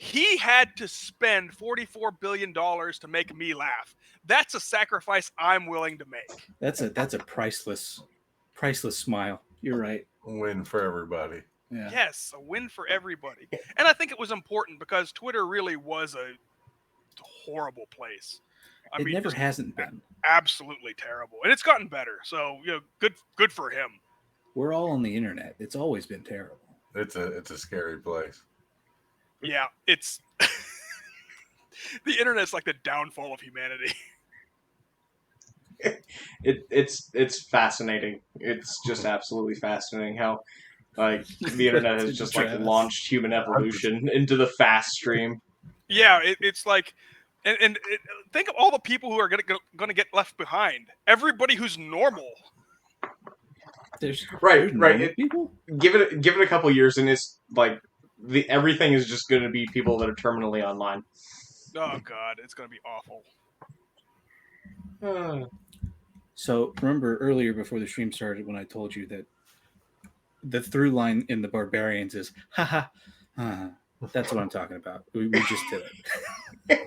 he had to spend $44 billion to make me laugh. That's a sacrifice I'm willing to make. That's a priceless smile. You're right. Win for everybody. Yeah. Yes, a win for everybody. And I think it was important because Twitter really was a horrible place. It never hasn't been. Absolutely terrible. And it's gotten better. So, good for him. We're all on the internet. It's always been terrible. It's a scary place. Yeah, it's the internet's like the downfall of humanity. It's fascinating. It's just absolutely fascinating how like the internet has just like launched human evolution into the fast stream. Yeah, it's like, and think of all the people who are gonna get left behind. Everybody who's normal. There's right. People. Give it a couple years, and it's like everything is just going to be people that are terminally online. Oh God, it's going to be awful. So remember earlier before the stream started when I told you that the through line in the Barbarians is haha. That's what I'm talking about. We just did it.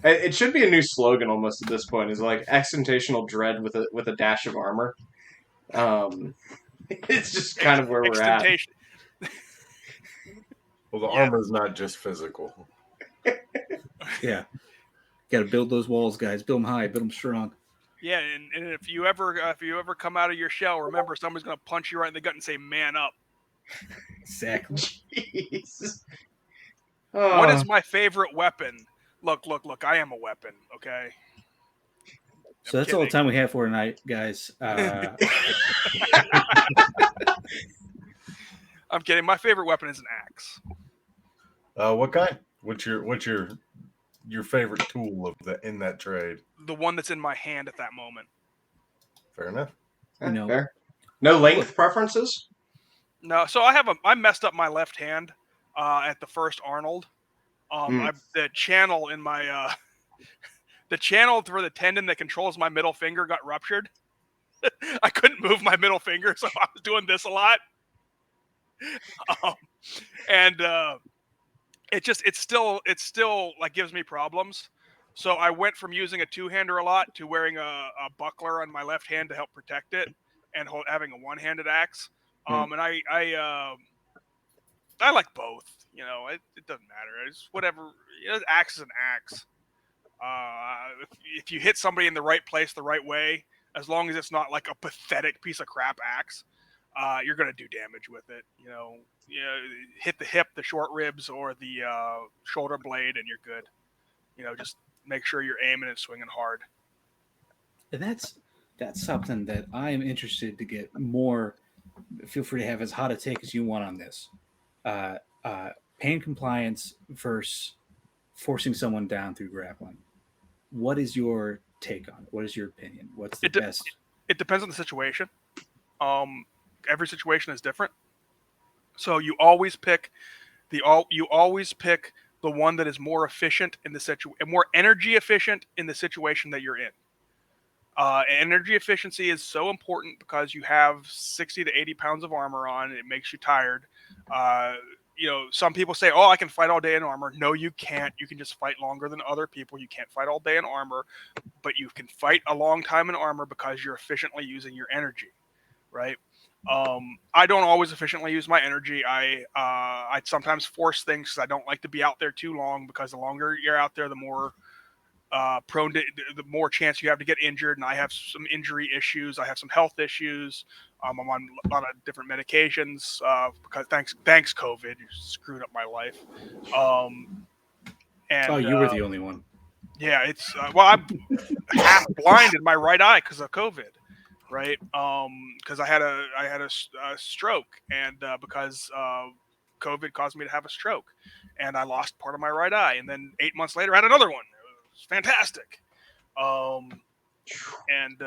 It should be a new slogan almost at this point. Is like extentational dread with a dash of armor. It's just kind of where we're at. Well, the armor is not just physical. Yeah, got to build those walls, guys. Build them high, build them strong. Yeah, and if you ever come out of your shell, remember somebody's going to punch you right in the gut and say, "Man up." Exactly. Jeez. What is my favorite weapon? Look! I am a weapon. Okay. So that's all the time we have for tonight, guys. I'm kidding. My favorite weapon is an axe. What kind? What's your favorite tool in that trade? The one that's in my hand at that moment. Fair enough. Fair. No length preferences? No. So I messed up my left hand. at the first Arnold. The channel in my the channel for the tendon that controls my middle finger got ruptured. I couldn't move my middle finger, so I was doing this a lot. And it's still like gives me problems. So I went from using a two-hander a lot to wearing a buckler on my left hand to help protect it, and having a one-handed axe. And I like both. You know, it doesn't matter. It's whatever. You know, axe is an axe. If you hit somebody in the right place the right way, as long as it's not like a pathetic piece of crap axe, you're gonna do damage with it. You know, hit the hip, the short ribs, or the shoulder blade, and you're good. You know, just make sure you're aiming and swinging hard. And that's something that I am interested to get more. Feel free to have as hot a take as you want on this. Pain compliance versus forcing someone down through grappling. What is your take on it? What is your opinion? What's the best? It depends on the situation. Every situation is different. So you always pick the one that is more efficient in the more energy efficient in the situation that you're in. Energy efficiency is so important because you have 60 to 80 pounds of armor on. It makes you tired. You know, some people say, "Oh, I can fight all day in armor." No, you can't. You can just fight longer than other people. You can't fight all day in armor, but you can fight a long time in armor because you're efficiently using your energy, right? I don't always efficiently use my energy. I sometimes force things because I don't like to be out there too long, because the longer you're out there, the more the more chance you have to get injured. And I have some injury issues. I have some health issues. I'm on a lot of different medications because thanks COVID, you screwed up my life. And you were the only one. Yeah, it's well, I'm half blind in my right eye because of COVID. Right, because I had a stroke, and because COVID caused me to have a stroke, and I lost part of my right eye, and then 8 months later I had another one. It was fantastic, and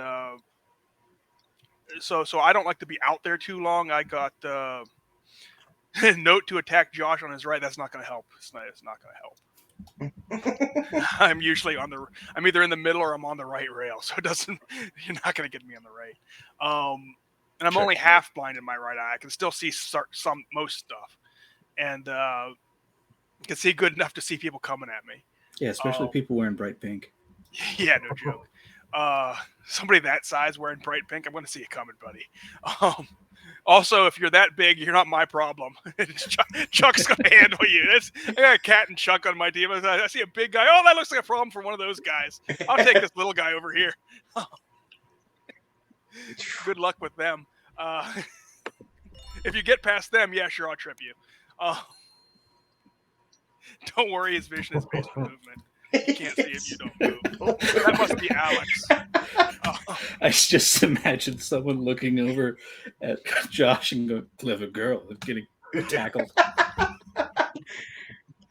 so I don't like to be out there too long. I got note to attack Josh on his right. That's not going to help. It's not going to help. I'm usually I'm either in the middle or I'm on the right rail, so you're not going to get me on the right. And I'm only half blind in my right eye. I can still see most stuff, and can see good enough to see people coming at me. Yeah, especially people wearing bright pink. Yeah, no joke. Somebody that size wearing bright pink, I'm going to see you coming, buddy. Also, if you're that big, you're not my problem. Chuck's going to handle you. I got a Cat and Chuck on my team. I see a big guy. Oh, that looks like a problem for one of those guys. I'll take this little guy over here. Good luck with them. If you get past them, yeah, sure, I'll trip you. Don't worry, his vision is based on movement. You can't see if you don't move. That must be Alex. I just imagine someone looking over at Josh and going, "Clever girl," and getting tackled.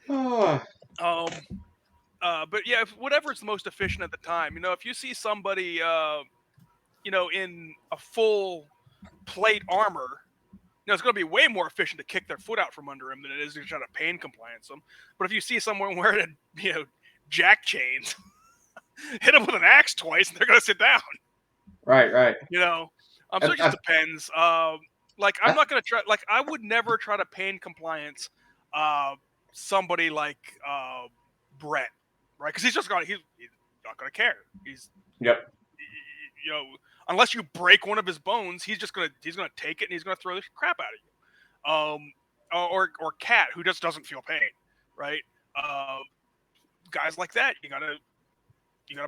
But yeah, whatever's the most efficient at the time. You know, if you see somebody, in a full plate armor, it's going to be way more efficient to kick their foot out from under him than it is to try to pain compliance them. But if you see someone wearing jack chains, hit them with an axe twice, and they're going to sit down. Right. So it just depends. I'm not going to try. Like, I would never try to pain compliance somebody like Brett, right? Because he's not going to care. Unless you break one of his bones, he's going to take it and he's going to throw the crap out of you. Or Cat, who just doesn't feel pain, right? Guys like that, you gotta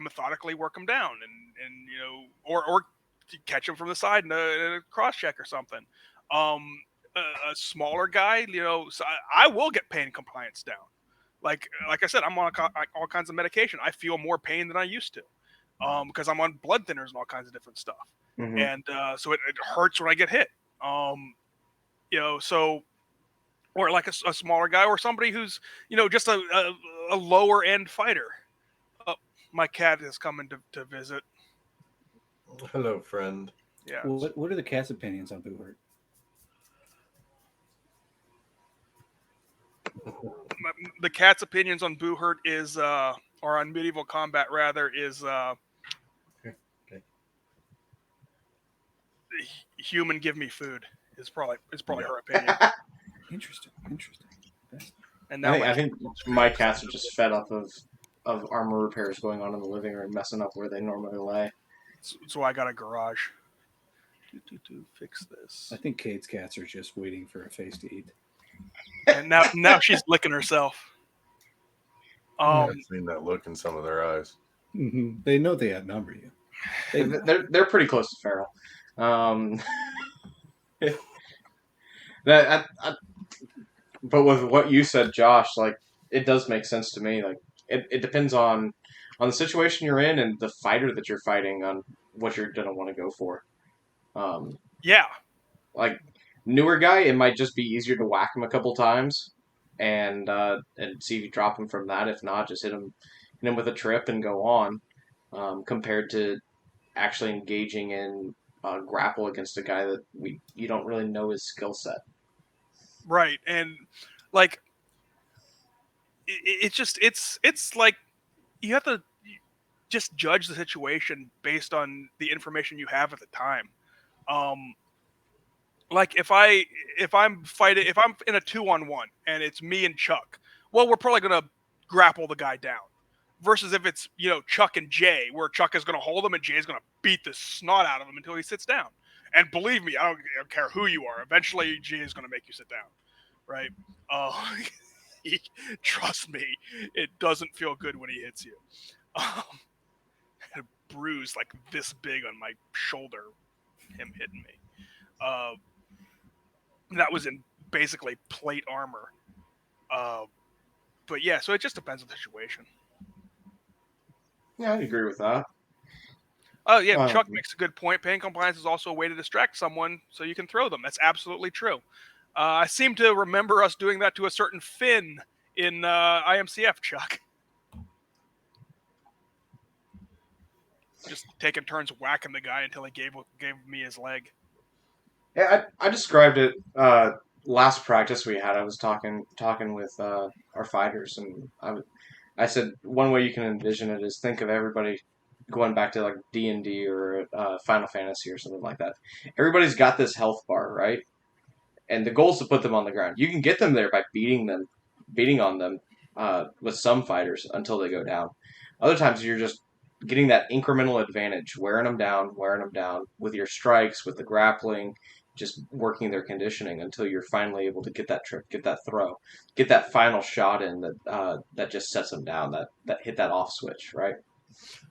methodically work them down, and or catch them from the side in a cross check or something. A smaller guy, so I will get pain compliance down. Like I said, I'm on all kinds of medication. I feel more pain than I used to, because I'm on blood thinners and all kinds of different stuff. Mm-hmm. And so it hurts when I get hit. Or like a smaller guy, or somebody who's just a lower end fighter. My cat is coming to visit. Hello, friend. Yeah. What are the cat's opinions on Boo Hurt? the cat's opinions on Boo Hurt is, or on medieval combat rather, is human give me food is probably her opinion. Interesting. Okay. And now I think my cats are just fed up of armor repairs going on in the living room, messing up where they normally lay. so I got a garage. Fix this. I think Kate's cats are just waiting for a face to eat. And now she's licking herself. I've seen that look in some of their eyes. Mm-hmm. They know they outnumber you. They're pretty close to feral. But with what you said, Josh, like it does make sense to me. Like it depends on the situation you're in and the fighter that you're fighting on what you're gonna want to go for. Yeah. Like newer guy, it might just be easier to whack him a couple times and see if you drop him from that. If not, just hit him with a trip and go on. Compared to actually engaging in grapple against a guy that you don't really know his skill set. Right, and like it's like you have to just judge the situation based on the information you have at the time. Like if I'm in a 2-on-1 and it's me and Chuck, well, we're probably gonna grapple the guy down. Versus if it's Chuck and Jay, where Chuck is gonna hold him and Jay's gonna beat the snot out of him until he sits down. And believe me, I don't care who you are. Eventually, Jay is gonna make you sit down, right? Trust me, it doesn't feel good when he hits you. A bruise like this big on my shoulder, him hitting me. That was in basically plate armor. But yeah, so it just depends on the situation. Yeah, I agree with that. Oh yeah, Chuck makes a good point. Pain compliance is also a way to distract someone so you can throw them. That's absolutely true. I seem to remember us doing that to a certain Finn in IMCF, Chuck. Just taking turns whacking the guy until he gave me his leg. Yeah, I described it last practice we had. I was talking with our fighters, and I said one way you can envision it is think of everybody going back to like D&D or Final Fantasy or something like that. Everybody's got this health bar, right? And the goal is to put them on the ground. You can get them there by beating on them with some fighters until they go down. Other times you're just getting that incremental advantage, wearing them down with your strikes, with the grappling, just working their conditioning until you're finally able to get that trip, get that throw, get that final shot in that just sets them down, that hit that off switch, right?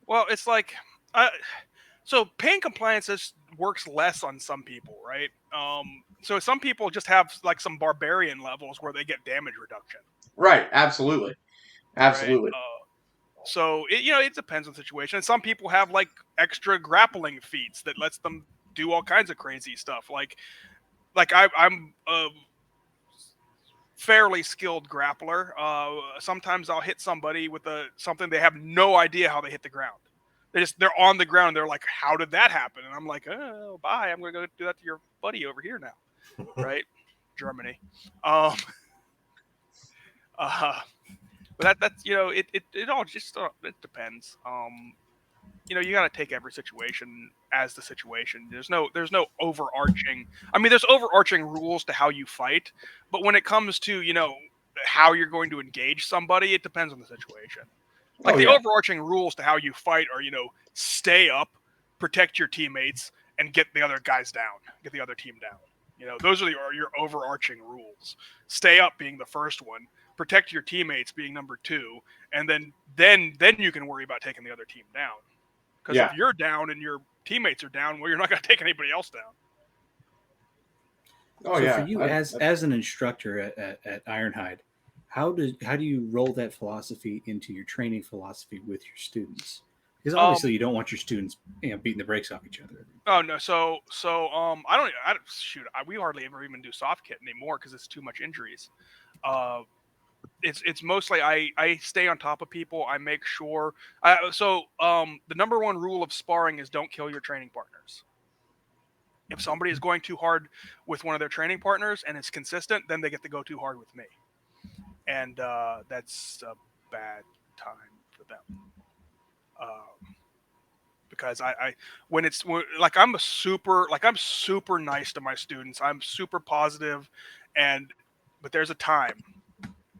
Well, it's like, so pain compliance works less on some people, right? So some people just have like some barbarian levels where they get damage reduction. Right, absolutely. Right? So it depends on the situation. And some people have like extra grappling feats that lets them do all kinds of crazy stuff. Like I'm a fairly skilled grappler. Sometimes I'll hit somebody with something they have no idea how they hit the ground. They're on the ground. And they're like, how did that happen? And I'm like, oh, bye. I'm going to go do that to your buddy over here now. Right? Germany. But that's it all just it depends. You got to take every situation as the situation. There's no overarching. I mean, there's overarching rules to how you fight, but when it comes to how you're going to engage somebody, it depends on the situation. Like the overarching rules to how you fight are stay up, protect your teammates, and get the other guys down, get the other team down. Those are your overarching rules. Stay up being the first one, protect your teammates being number 2, and then you can worry about taking the other team down. Because if you're down and your teammates are down, well, you're not going to take anybody else down. Oh, so for you, as an instructor at Ironhide, how do you roll that philosophy into your training philosophy with your students? Because obviously you don't want your students beating the brakes off each other. Oh no, so we hardly ever even do soft kit anymore because it's too much injuries. It's mostly I stay on top of people. I make sure. The number one rule of sparring is don't kill your training partners. If somebody is going too hard with one of their training partners and it's consistent, then they get to go too hard with me. and that's a bad time for them. Because I like I'm super nice to my students. I'm super positive, and but there's a time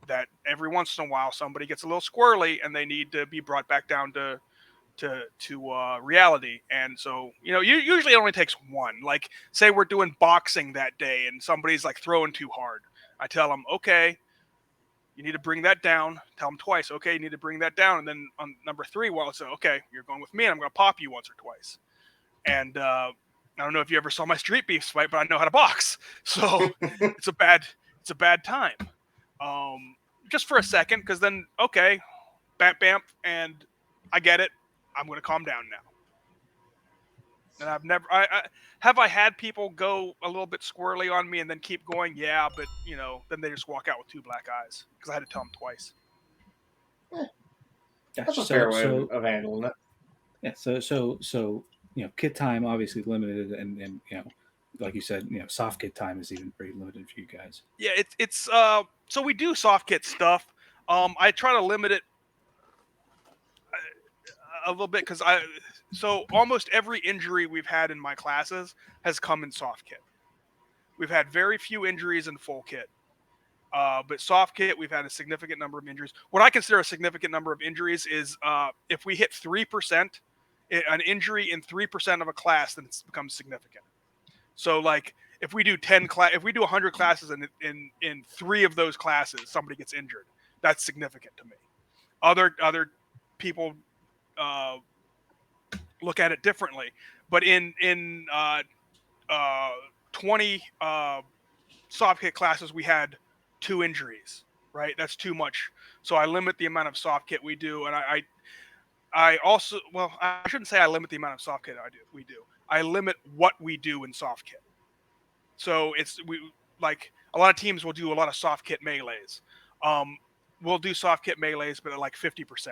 that every once in a while somebody gets a little squirrely and they need to be brought back down to reality. And so usually it only takes one. Like say we're doing boxing that day and somebody's like throwing too hard. I tell them, okay, you need to bring that down. Tell them twice. Okay, you need to bring that down. And then on number 3, well, it's okay, you're going with me, and I'm going to pop you once or twice. And I don't know if you ever saw my street beefs fight, but I know how to box. So it's a bad time. Just for a second, because then okay, bam, bam, and I get it. I'm going to calm down now. And I've never, I had people go a little bit squirrely on me and then keep going. Yeah, but then they just walk out with 2 black eyes because I had to tell them twice. That's a fair way of handling it. Yeah. So kit time obviously limited, and like you said, soft kit time is even pretty limited for you guys. Yeah, it's so we do soft kit stuff. I try to limit it a little bit because so almost every injury we've had in my classes has come in soft kit. We've had very few injuries in full kit. But soft kit, we've had a significant number of injuries. What I consider a significant number of injuries is if we hit 3%, an injury in 3% of a class, then it becomes significant. So, like, if we do 100 classes and in 3 of those classes somebody gets injured, that's significant to me. Other people look at it differently, but in 20 soft kit classes, we had 2 injuries, right? That's too much. So I limit the amount of soft kit we do. And I also, well, I shouldn't say I limit the amount of soft kit we do. I limit what we do in soft kit. So like a lot of teams will do a lot of soft kit melees. We'll do soft kit melees, but at like 50%.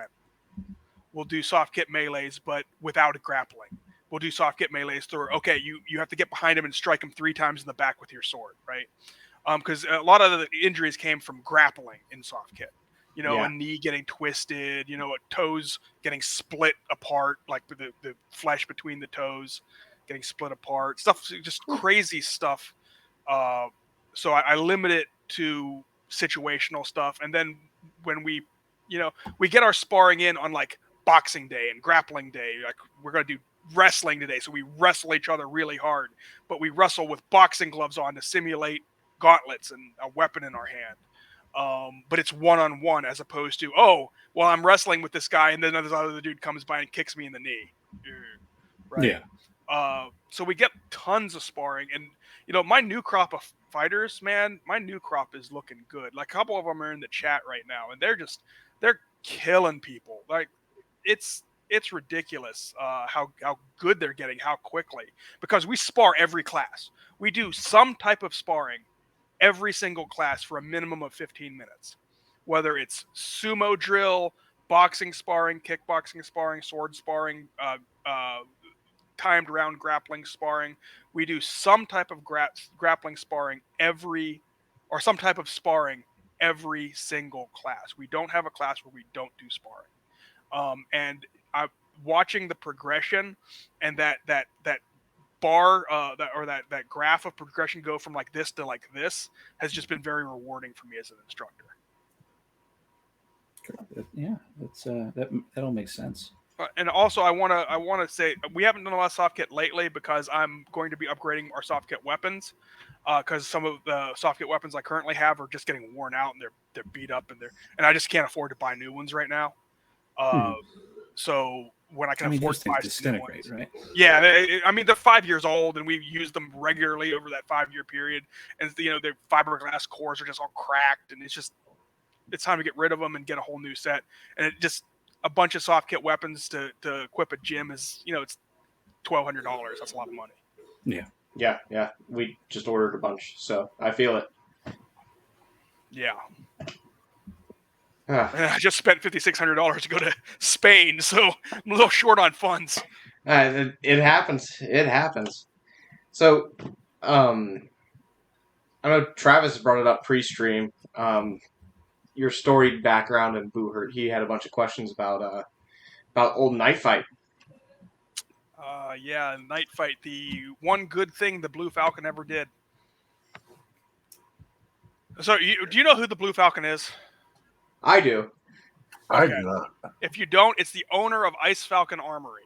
We'll do soft kit melees, but without grappling. We'll do soft kit melees through, okay, you have to get behind him and strike him 3 times in the back with your sword, right? Because a lot of the injuries came from grappling in soft kit. A knee getting twisted, toes getting split apart, like the flesh between the toes getting split apart, stuff, just crazy stuff. So I limit it to situational stuff. And then when we get our sparring in on like boxing day and grappling day, like we're going to do wrestling today. So we wrestle each other really hard, but we wrestle with boxing gloves on to simulate gauntlets and a weapon in our hand. But it's one-on-one as opposed to, I'm wrestling with this guy and then this other dude comes by and kicks me in the knee. Right. Yeah. So we get tons of sparring, and my new crop of fighters, man, my new crop is looking good. Like a couple of them are in the chat right now, and they're killing people. Like it's ridiculous how good they're getting, how quickly, because we spar every class. We do some type of sparring every single class for a minimum of 15 minutes, whether it's sumo drill, boxing sparring, kickboxing sparring, sword sparring, timed round grappling sparring. We do some type of grappling sparring some type of sparring every single class. We don't have a class where we don't do sparring. And I'm watching the progression and that bar that graph of progression go from like this to like this has just been very rewarding for me as an instructor. Yeah, that all makes sense. And also, I want to say we haven't done a lot of soft kit lately because I'm going to be upgrading our soft kit weapons. Because some of the soft kit weapons I currently have are just getting worn out and they're beat up and I just can't afford to buy new ones right now. So when I can afford to buy some new ones, right? Yeah, they're 5 years old and we've used them regularly over that 5-year period, and their fiberglass cores are just all cracked, and it's time to get rid of them and get a whole new set. And it just a bunch of soft kit weapons to equip a gym is it's $1,200. That's a lot of money. Yeah. We just ordered a bunch, so I feel it. Yeah. I just spent $5,600 to go to Spain, so I'm a little short on funds. It happens. It happens. So, I know Travis brought it up pre-stream. your storied background in Boohurt. He had a bunch of questions about old Night Fight. Yeah, Night Fight, the one good thing the Blue Falcon ever did. So, do you know who the Blue Falcon is? I do. I Okay. do not. If you don't, it's the owner of Ice Falcon Armory.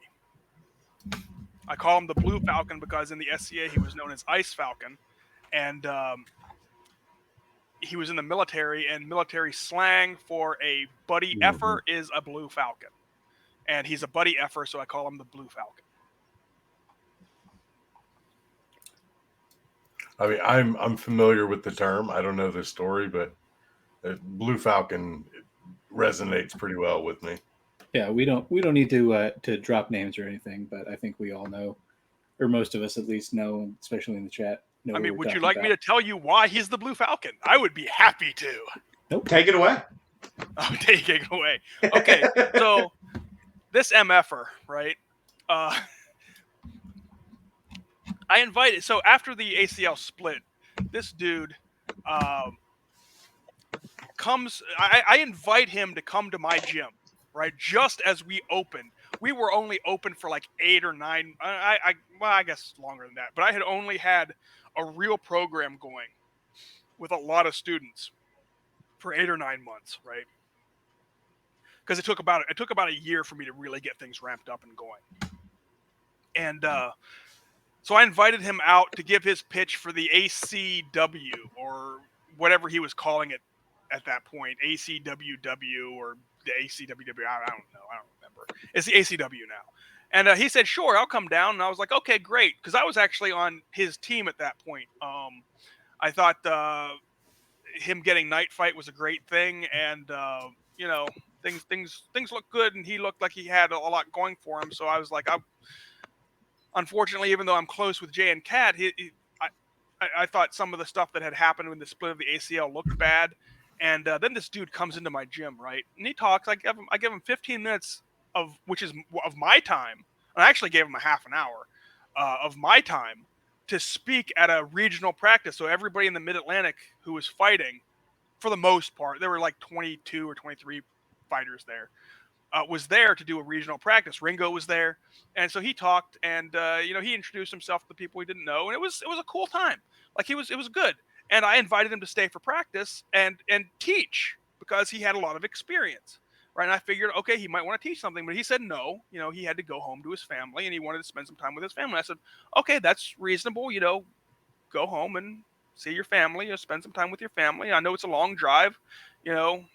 I call him the Blue Falcon because in the SCA he was known as Ice Falcon, and he was in the military, and military slang for a buddy effer is a Blue Falcon. And he's a buddy effer, so I call him the Blue Falcon. I mean, I'm familiar with the term. I don't know the story, but Blue Falcon resonates pretty well with me. Yeah, we don't need to drop names or anything, but I think we all know, or most of us at least know, especially in the chat. I mean, would you like me to tell you why he's the Blue Falcon? I would be happy to. Nope. Take it away. Oh, take it away. Okay, so this MFer, right? I invited. So after the ACL split, this dude comes. I invite him to come to my gym, right? Just as we opened, we were only open for like 8 or 9. Well, I guess longer than that. But I had only had a real program going with a lot of students for 8 or 9 months, right? Because it took about a year for me to really get things ramped up and going. And so I invited him out to give his pitch for the ACW or whatever he was calling it at that point, ACWW or the ACWW. I don't know. I don't remember. It's the ACW now. And he said, sure, I'll come down. And I was like, okay, great. Because I was actually on his team at that point. I thought him getting Night Fight was a great thing. And, you know, things looked good. And he looked like he had a lot going for him. So I was like, unfortunately, even though I'm close with Jay and Kat, I thought some of the stuff that had happened when the split of the ACL looked bad. And then this dude comes into my gym, right? And he talks. I give him 15 minutes of my time. I actually gave him a half an hour of my time to speak at a regional practice. So everybody in the Mid-Atlantic who was fighting, for the most part, there were like 22 or 23 fighters there, was there to do a regional practice. Ringo was there, and so he talked, and you know, he introduced himself to the people he didn't know, and it was a cool time. Like it was good. And I invited him to stay for practice and teach because he had a lot of experience. Right. And I figured, okay, he might want to teach something, but he said no. You know, he had to go home to his family and he wanted to spend some time with his family. I said, okay, that's reasonable. You know, go home and see your family or spend some time with your family. I know it's a long drive, you know,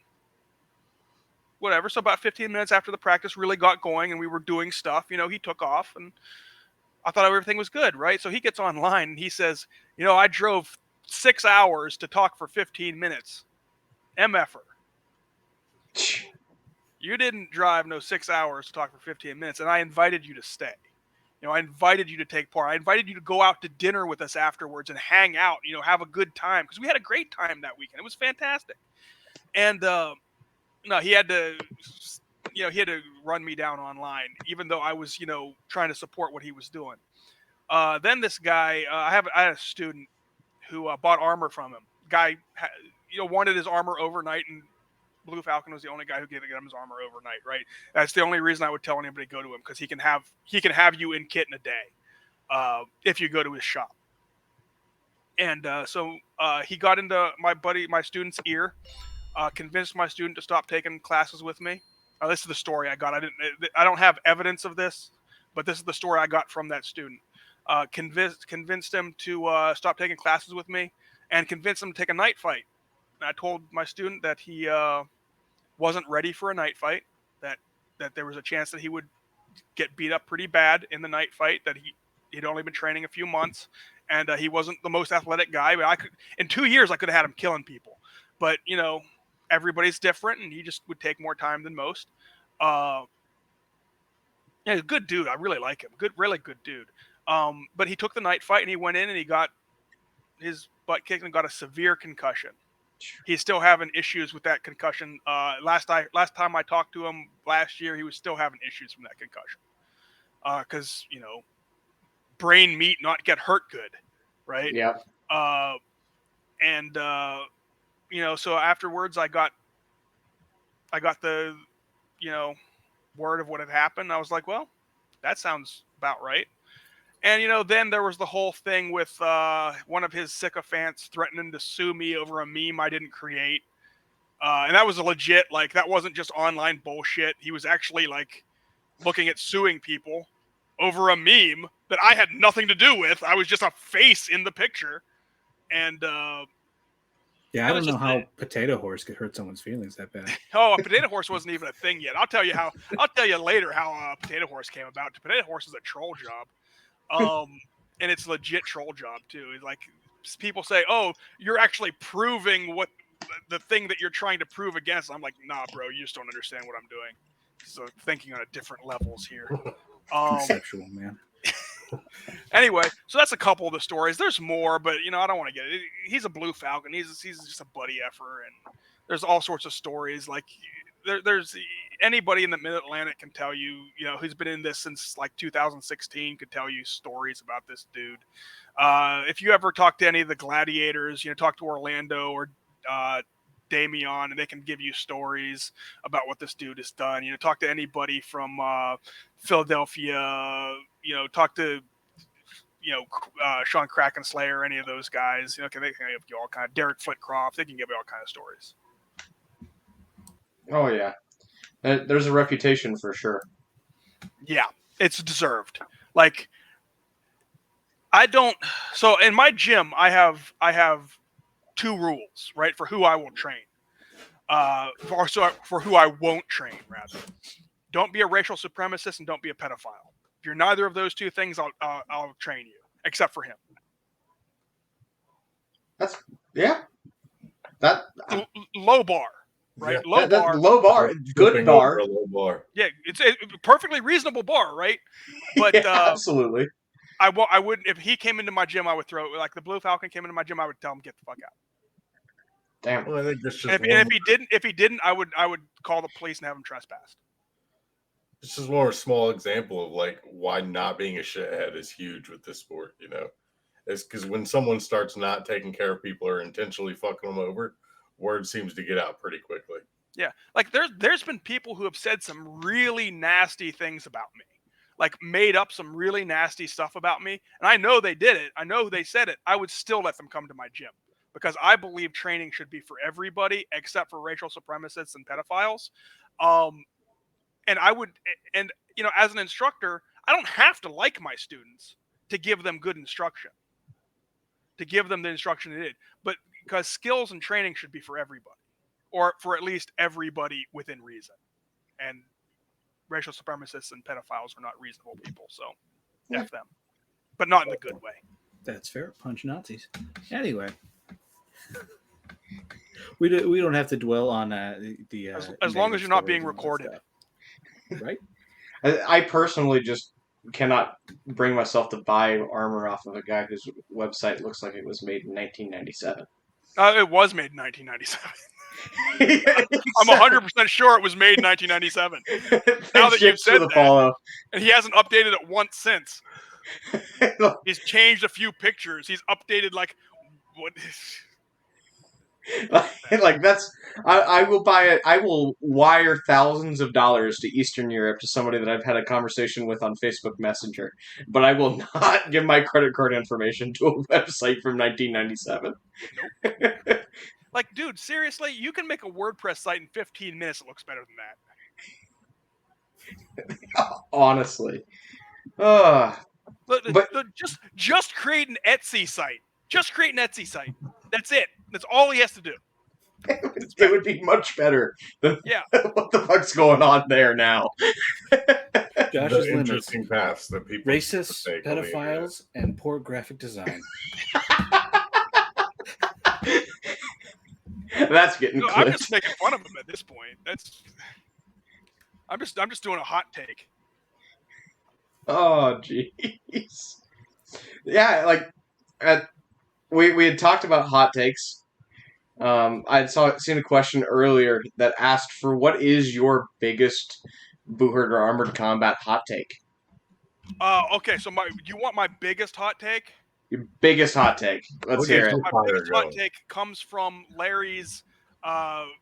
whatever. So about 15 minutes after the practice really got going and we were doing stuff, you know, he took off and I thought everything was good. Right. So he gets online and he says, you know, I drove 6 hours to talk for 15 minutes. MFer. You didn't drive no 6 hours to talk for 15 minutes, and I invited you to stay. You know, I invited you to take part. I invited you to go out to dinner with us afterwards and hang out, you know, have a good time. Because we had a great time that weekend. It was fantastic. And, no, he had to run me down online, even though I was, you know, trying to support what he was doing. Then this guy, I had a student who bought armor from him. Guy, you know, wanted his armor overnight, and Blue Falcon was the only guy who gave him his armor overnight, right? That's the only reason I would tell anybody to go to him, because he can have you in kit in a day if you go to his shop. And so he got into my student's ear, convinced my student to stop taking classes with me. This is the story I got. I don't have evidence of this, but this is the story I got from that student. Convinced him to stop taking classes with me, and convinced him to take a night fight. And I told my student that he wasn't ready for a night fight, that there was a chance that he would get beat up pretty bad in the night fight, that he'd only been training a few months, and he wasn't the most athletic guy. But in 2 years, I could have had him killing people. But, you know, everybody's different, and he just would take more time than most. Yeah, good dude. I really like him. Really good dude. But he took the night fight, and he went in, and he got his butt kicked and got a severe concussion. He's still having issues with that concussion. Last time I talked to him last year, he was still having issues from that concussion. Because, you know, brain meat not get hurt good, right? Yeah. And you know, so afterwards I got I got the, word of what had happened. I was like, well, that sounds about right. And then there was the whole thing with one of his sycophants threatening to sue me over a meme I didn't create, and that was a legit, like, that wasn't just online bullshit. He was actually like looking at suing people over a meme that I had nothing to do with. I was just a face in the picture, and Yeah, I It don't was know just how Potato Horse could hurt someone's feelings that bad. a potato horse wasn't even a thing yet. I'll tell you later how potato horse came about. The potato horse is a troll job. And it's a legit troll job too. It's like, people say, "Oh, you're actually proving what the thing that you're trying to prove against." I'm like, "Nah, bro, you just don't understand what I'm doing." So thinking on a different levels here. Conceptual, man. Anyway, so that's a couple of the stories. There's more, but I don't want to get it. He's a Blue Falcon. He's just a buddy effer, and there's all sorts of stories. Like there's anybody in the Mid Atlantic can tell you, who's been in this since like 2016, could tell you stories about this dude. If you ever talk to any of the gladiators, talk to Orlando or Damian, and they can give you stories about what this dude has done. Talk to anybody from Philadelphia. Talk to Sean Krakenslayer, any of those guys. They can give you all kind of Derek Flitcroft. They can give you all kind of stories. Oh yeah, there's a reputation for sure. Yeah, it's deserved. Like, I don't. So in my gym, I have 2 rules, right, for who I will train. For who I won't train, rather. Don't be a racial supremacist and don't be a pedophile. If you're neither of those 2 things, I'll train you, except for him. That Low bar, right? Yeah. low bar, good bar. Low bar. Yeah, it's a perfectly reasonable bar, right? But yeah, absolutely. I wouldn't. If he came into my gym, I would throw, like, the Blue Falcon came into my gym, I would tell him, get the fuck out. Damn. Well, I think that's just And if he didn't, I would call the police and have him trespassed. This is more a small example of like why not being a shithead is huge with this sport. It's because when someone starts not taking care of people or intentionally fucking them over, word seems to get out pretty quickly. Yeah, like there's been people who have said some really nasty things about me, like made up some really nasty stuff about me, and I know they did it. I know they said it. I would still let them come to my gym because I believe training should be for everybody except for racial supremacists and pedophiles. And I would, and as an instructor, I don't have to like my students to give them good instruction, to give them the instruction they need. But because skills and training should be for everybody, or for at least everybody within reason. And racial supremacists and pedophiles are not reasonable people, so F them. But not in the good way. That's fair. Punch Nazis. Anyway. We don't have to dwell on the as long as you're not being recorded. Right? I personally just cannot bring myself to buy armor off of a guy whose website looks like it was made in 1997. It was made in 1997. I'm 100% sure it was made in 1997. Now that you've said that, follow. And he hasn't updated it once since. He's changed a few pictures. He's updated like what? Like that's I will buy it. I will wire thousands of dollars to Eastern Europe to somebody that I've had a conversation with on Facebook Messenger, but I will not give my credit card information to a website from 1997. Nope. Like, dude, seriously, you can make a WordPress site in 15 minutes that looks better than that. Honestly, just create an Etsy site. Just create an Etsy site. That's it. That's all he has to do. It would be much better than what the fuck's going on there now. Josh's interesting paths that people racist, pedophiles, and poor graphic design. That's getting clipped. I'm just making fun of him at this point. I'm just doing a hot take. Oh jeez. Yeah, like we had talked about hot takes. I'd seen a question earlier that asked for what is your biggest Booherd or Armored Combat hot take? Okay, so you want my biggest hot take? Your biggest hot take. Let's hear it. My biggest hot take comes from Larry's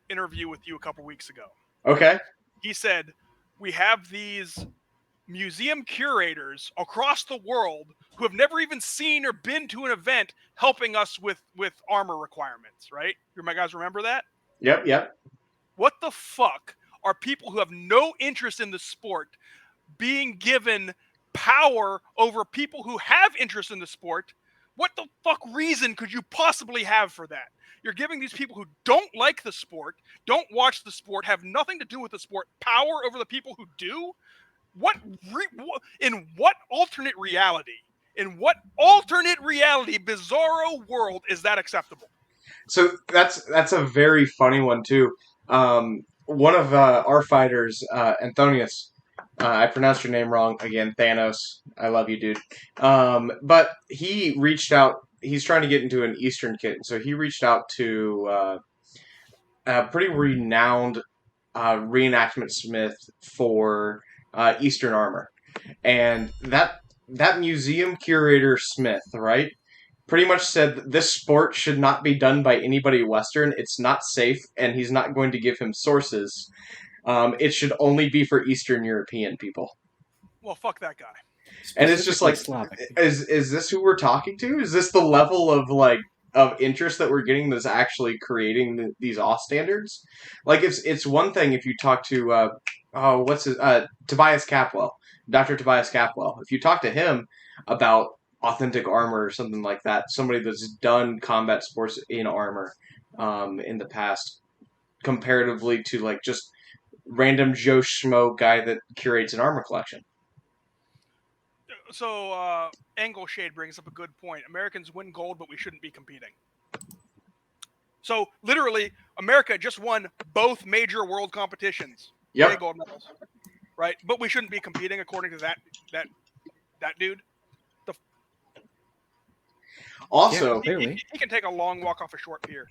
interview with you a couple weeks ago. Okay. He said, we have these museum curators across the world who have never even seen or been to an event helping us with armor requirements, right? You guys remember that? Yep. What the fuck are people who have no interest in the sport being given power over people who have interest in the sport? What the fuck reason could you possibly have for that? You're giving these people who don't like the sport, don't watch the sport, have nothing to do with the sport, power over the people who do? In what alternate reality? In what alternate reality, bizarro world is that acceptable? So that's a very funny one too. One of our fighters, Anthonius. I pronounced your name wrong again, Thanos. I love you, dude. But he reached out. He's trying to get into an Eastern kit, so he reached out to a pretty renowned reenactment smith for Eastern armor, and that museum curator smith, right? Pretty much said that this sport should not be done by anybody Western. It's not safe, and he's not going to give him sources. It should only be for Eastern European people. Well, fuck that guy. And it's just like, Slavic. is this who we're talking to? Is this the level of of interest that we're getting that's actually creating these off standards? Like it's one thing if you talk to Tobias Capwell, Dr. Tobias Capwell. If you talk to him about authentic armor or something like that, somebody that's done combat sports in armor in the past, comparatively to like just random Joe Schmo guy that curates an armor collection. So, Angle Shade brings up a good point. Americans win gold, but we shouldn't be competing. So, literally, America just won both major world competitions. Yep. Gold medals, right? But we shouldn't be competing, according to that dude. Also, Yeah, clearly. He can take a long walk off a short pier.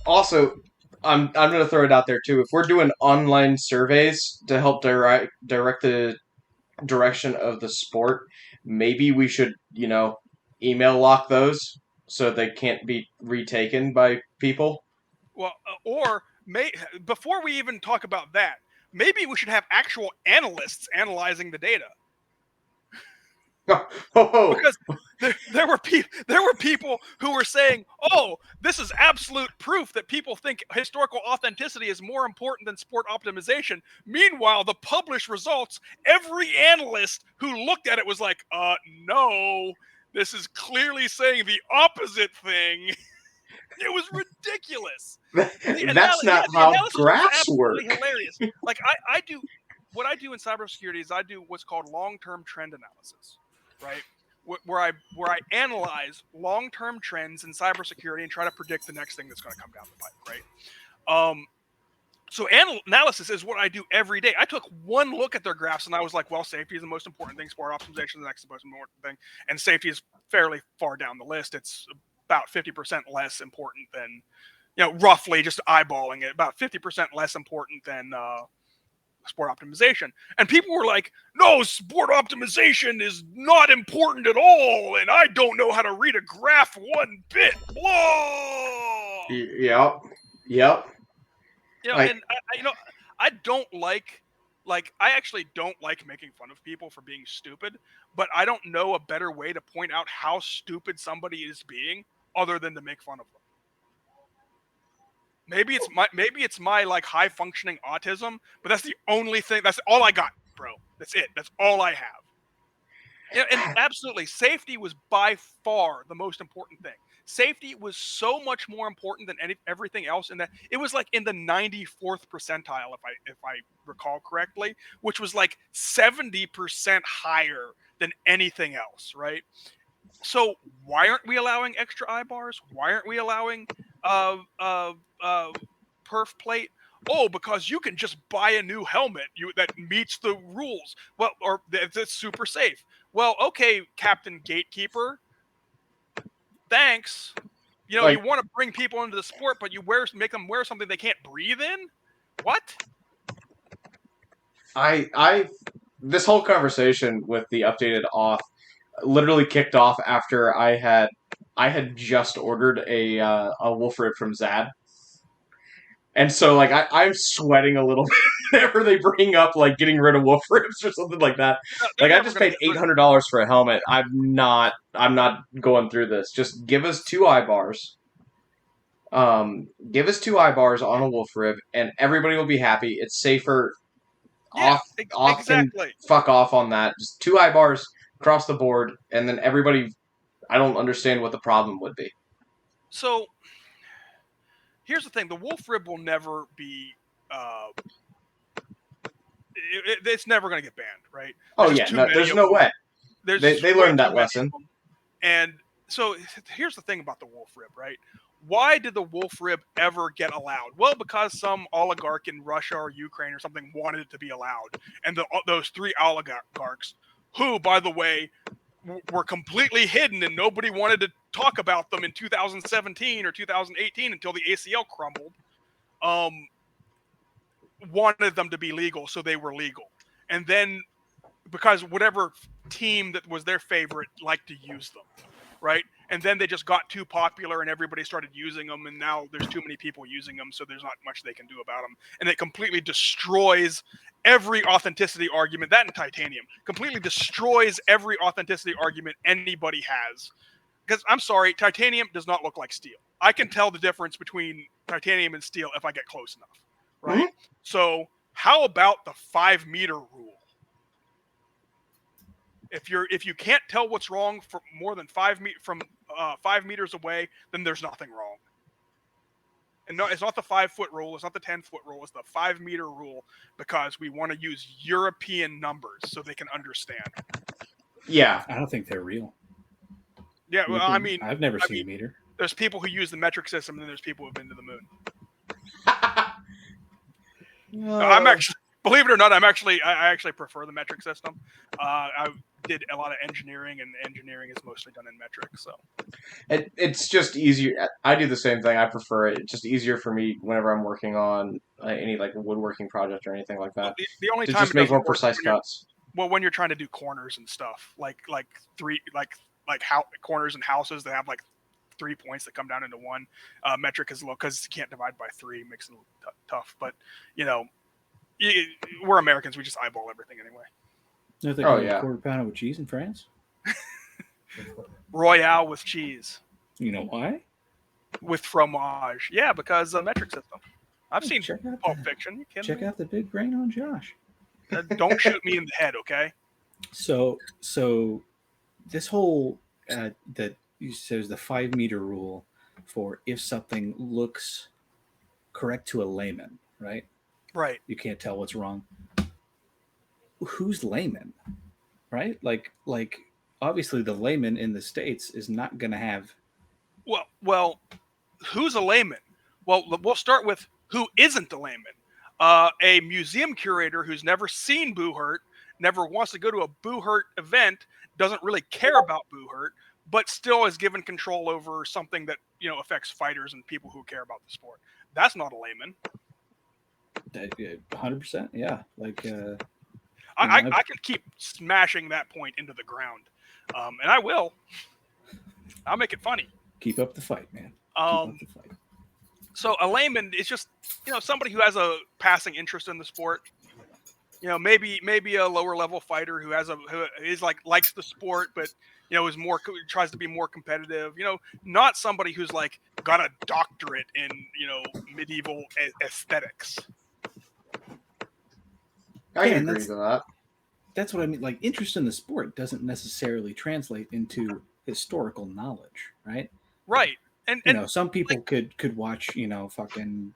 Also, I'm going to throw it out there too. If we're doing online surveys to help direct the direction of the sport, maybe we should, email lock those so they can't be retaken by people. Well, before we even talk about that, maybe we should have actual analysts analyzing the data. Because there were people who were saying, "Oh, this is absolute proof that people think historical authenticity is more important than sport optimization." Meanwhile, the published results, every analyst who looked at it was like, no, this is clearly saying the opposite thing." It was ridiculous. That's not how graphs work. Hilarious. Like what I do in cybersecurity is I do what's called long-term trend analysis. Right, where I analyze long-term trends in cybersecurity and try to predict the next thing that's going to come down the pipe. Right. So analysis is what I do every day. I took one look at their graphs and I was like, well, safety is the most important thing. Sport optimization is the next most important thing, and safety is fairly far down the list. It's about 50% less important than, roughly just eyeballing it, about 50% less important than sport optimization. And people were like, no, sport optimization is not important at all, and I don't know how to read a graph one bit. Blah! Yep. And I don't like I actually don't like making fun of people for being stupid, but I don't know a better way to point out how stupid somebody is being other than to make fun of them. Maybe it's my like high functioning autism, but that's the only thing. That's all I got, bro. That's it. That's all I have. And absolutely, safety was by far the most important thing. Safety was so much more important than everything else, in that it was like in the 94th percentile, if I recall correctly, which was like 70% higher than anything else, right? So why aren't we allowing extra eye bars? Why aren't we allowing perf plate? Oh, because you can just buy a new helmet that meets the rules. Well, or that's super safe. Well, okay, Captain Gatekeeper. Thanks. You want to bring people into the sport, but you make them wear something they can't breathe in? What? This whole conversation with the updated auth literally kicked off after I had just ordered a Wolf Rib from Zad, And so, like, I'm sweating a little bit whenever they bring up, like, getting rid of wolf ribs or something like that. They're Like, I never just gonna paid get rid of $800 for a helmet. I'm not going through this. Just give us 2 eye bars. Give us 2 eye bars on a wolf rib, and everybody will be happy. It's safer. Yeah, Off can exactly. fuck off on that. Just 2 eye bars across the board, and then everybody. I don't understand what the problem would be. So here's the thing: the wolf rib will never be. It's never going to get banned, right? Oh There's yeah, just too no, many there's of no them. way. There's They way learned too that many lesson. of them. And so here's the thing about the wolf rib, right? Why did the wolf rib ever get allowed? Well, because some oligarch in Russia or Ukraine or something wanted it to be allowed, and those 3 oligarchs, who, by the way, were completely hidden and nobody wanted to talk about them in 2017 or 2018 until the ACL crumbled, wanted them to be legal, so they were legal. And then because whatever team that was their favorite liked to use them, right? And then they just got too popular and everybody started using them, and now there's too many people using them, so there's not much they can do about them. And it completely destroys every authenticity argument. That and titanium completely destroys every authenticity argument anybody has. Because I'm sorry, titanium does not look like steel. I can tell the difference between titanium and steel if I get close enough, right? Mm-hmm. So how about the 5-meter rule? If you can't tell what's wrong from more than 5 meters away, then there's nothing wrong. And no, it's not the 5-foot rule. It's not the 10-foot rule. It's the 5-meter rule, because we want to use European numbers so they can understand. Yeah, I don't think they're real. Yeah, well, I mean, I've never seen a meter. There's people who use the metric system, and then there's people who've been to the moon. No, I'm actually, believe it or not, I actually prefer the metric system. I did a lot of engineering, and engineering is mostly done in metric. So it's just easier. I do the same thing. I prefer it. It's just easier for me whenever I'm working on any like woodworking project or anything like that. the only To time just it make doesn't more work precise is when cuts. when you're trying to do corners and stuff, like corners and houses that have like 3 points that come down into one. Metric is low because you can't divide by 3, makes it tough. But we're Americans; we just eyeball everything anyway. Nothing quarter pounder with cheese in France. Royale with cheese. You know why? With fromage. Yeah, because metric system. I've seen Pulp Fiction. You kidding check me? out the big brain on Josh. Don't shoot me in the head, okay? So this whole that you said is the 5-meter rule for if something looks correct to a layman, right? Right. You can't tell what's wrong. Who's layman, right? Like obviously the layman in the States is not going to have. Well, who's a layman? Well, we'll start with who isn't a layman. A museum curator who's never seen Boo Hurt, never wants to go to a Boo Hurt event, doesn't really care about Boo Hurt, but still is given control over something that affects fighters and people who care about the sport. That's not a layman. 100%, yeah. Like I can keep smashing that point into the ground, and I will. I'll make it funny. Keep up the fight, man. Keep up the fight. So a layman is just somebody who has a passing interest in the sport. Maybe a lower level fighter who is likes the sport, but is more tries to be more competitive. Not somebody who's like got a doctorate in medieval aesthetics. I can agree with that. That's what I mean. Like, interest in the sport doesn't necessarily translate into historical knowledge, right? Right. And some people could watch, fucking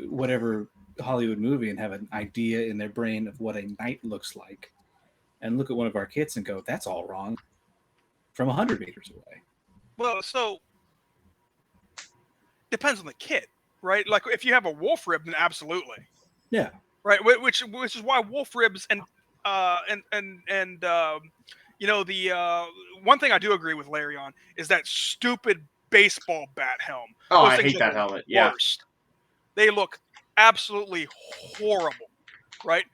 whatever Hollywood movie and have an idea in their brain of what a knight looks like, and look at one of our kits and go, "That's all wrong," from 100 meters away. Well, so depends on the kit, right? Like if you have a wolf rib, then absolutely. Yeah. Right. Which is why wolf ribs and the one thing I do agree with Larry on is that stupid baseball bat helm. Oh, I hate that helmet. Yeah. They look absolutely horrible, right?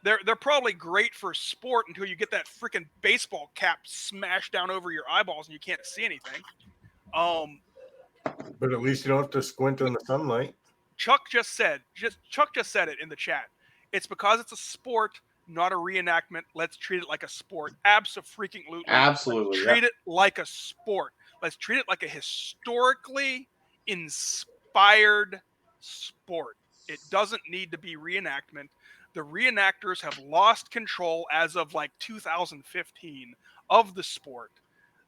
They're probably great for sport until you get that freaking baseball cap smashed down over your eyeballs and you can't see anything. But at least you don't have to squint in the sunlight. Chuck just said it in the chat. It's because it's a sport, not a reenactment. Let's treat it like a sport. Absolutely. Absolutely. Treat it like a sport. Let's treat it like a historically inspired sport. It doesn't need to be reenactment. The reenactors have lost control as of like 2015 of the sport.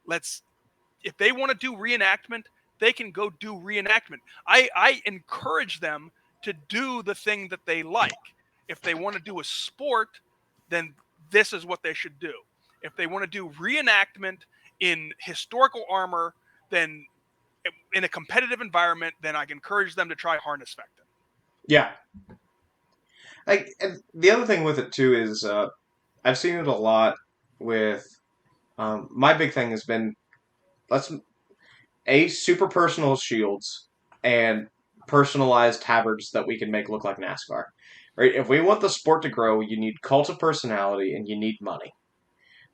If they want to do reenactment, they can go do reenactment. I encourage them to do the thing that they like. If they want to do a sport, then this is what they should do. If they want to do reenactment in historical armor, then in a competitive environment, then I can encourage them to try harness fecting. Yeah. And the other thing with it too is I've seen it a lot with my big thing has been super personal shields and personalized tabards that we can make look like NASCAR. Right? If we want the sport to grow, you need cult of personality and you need money.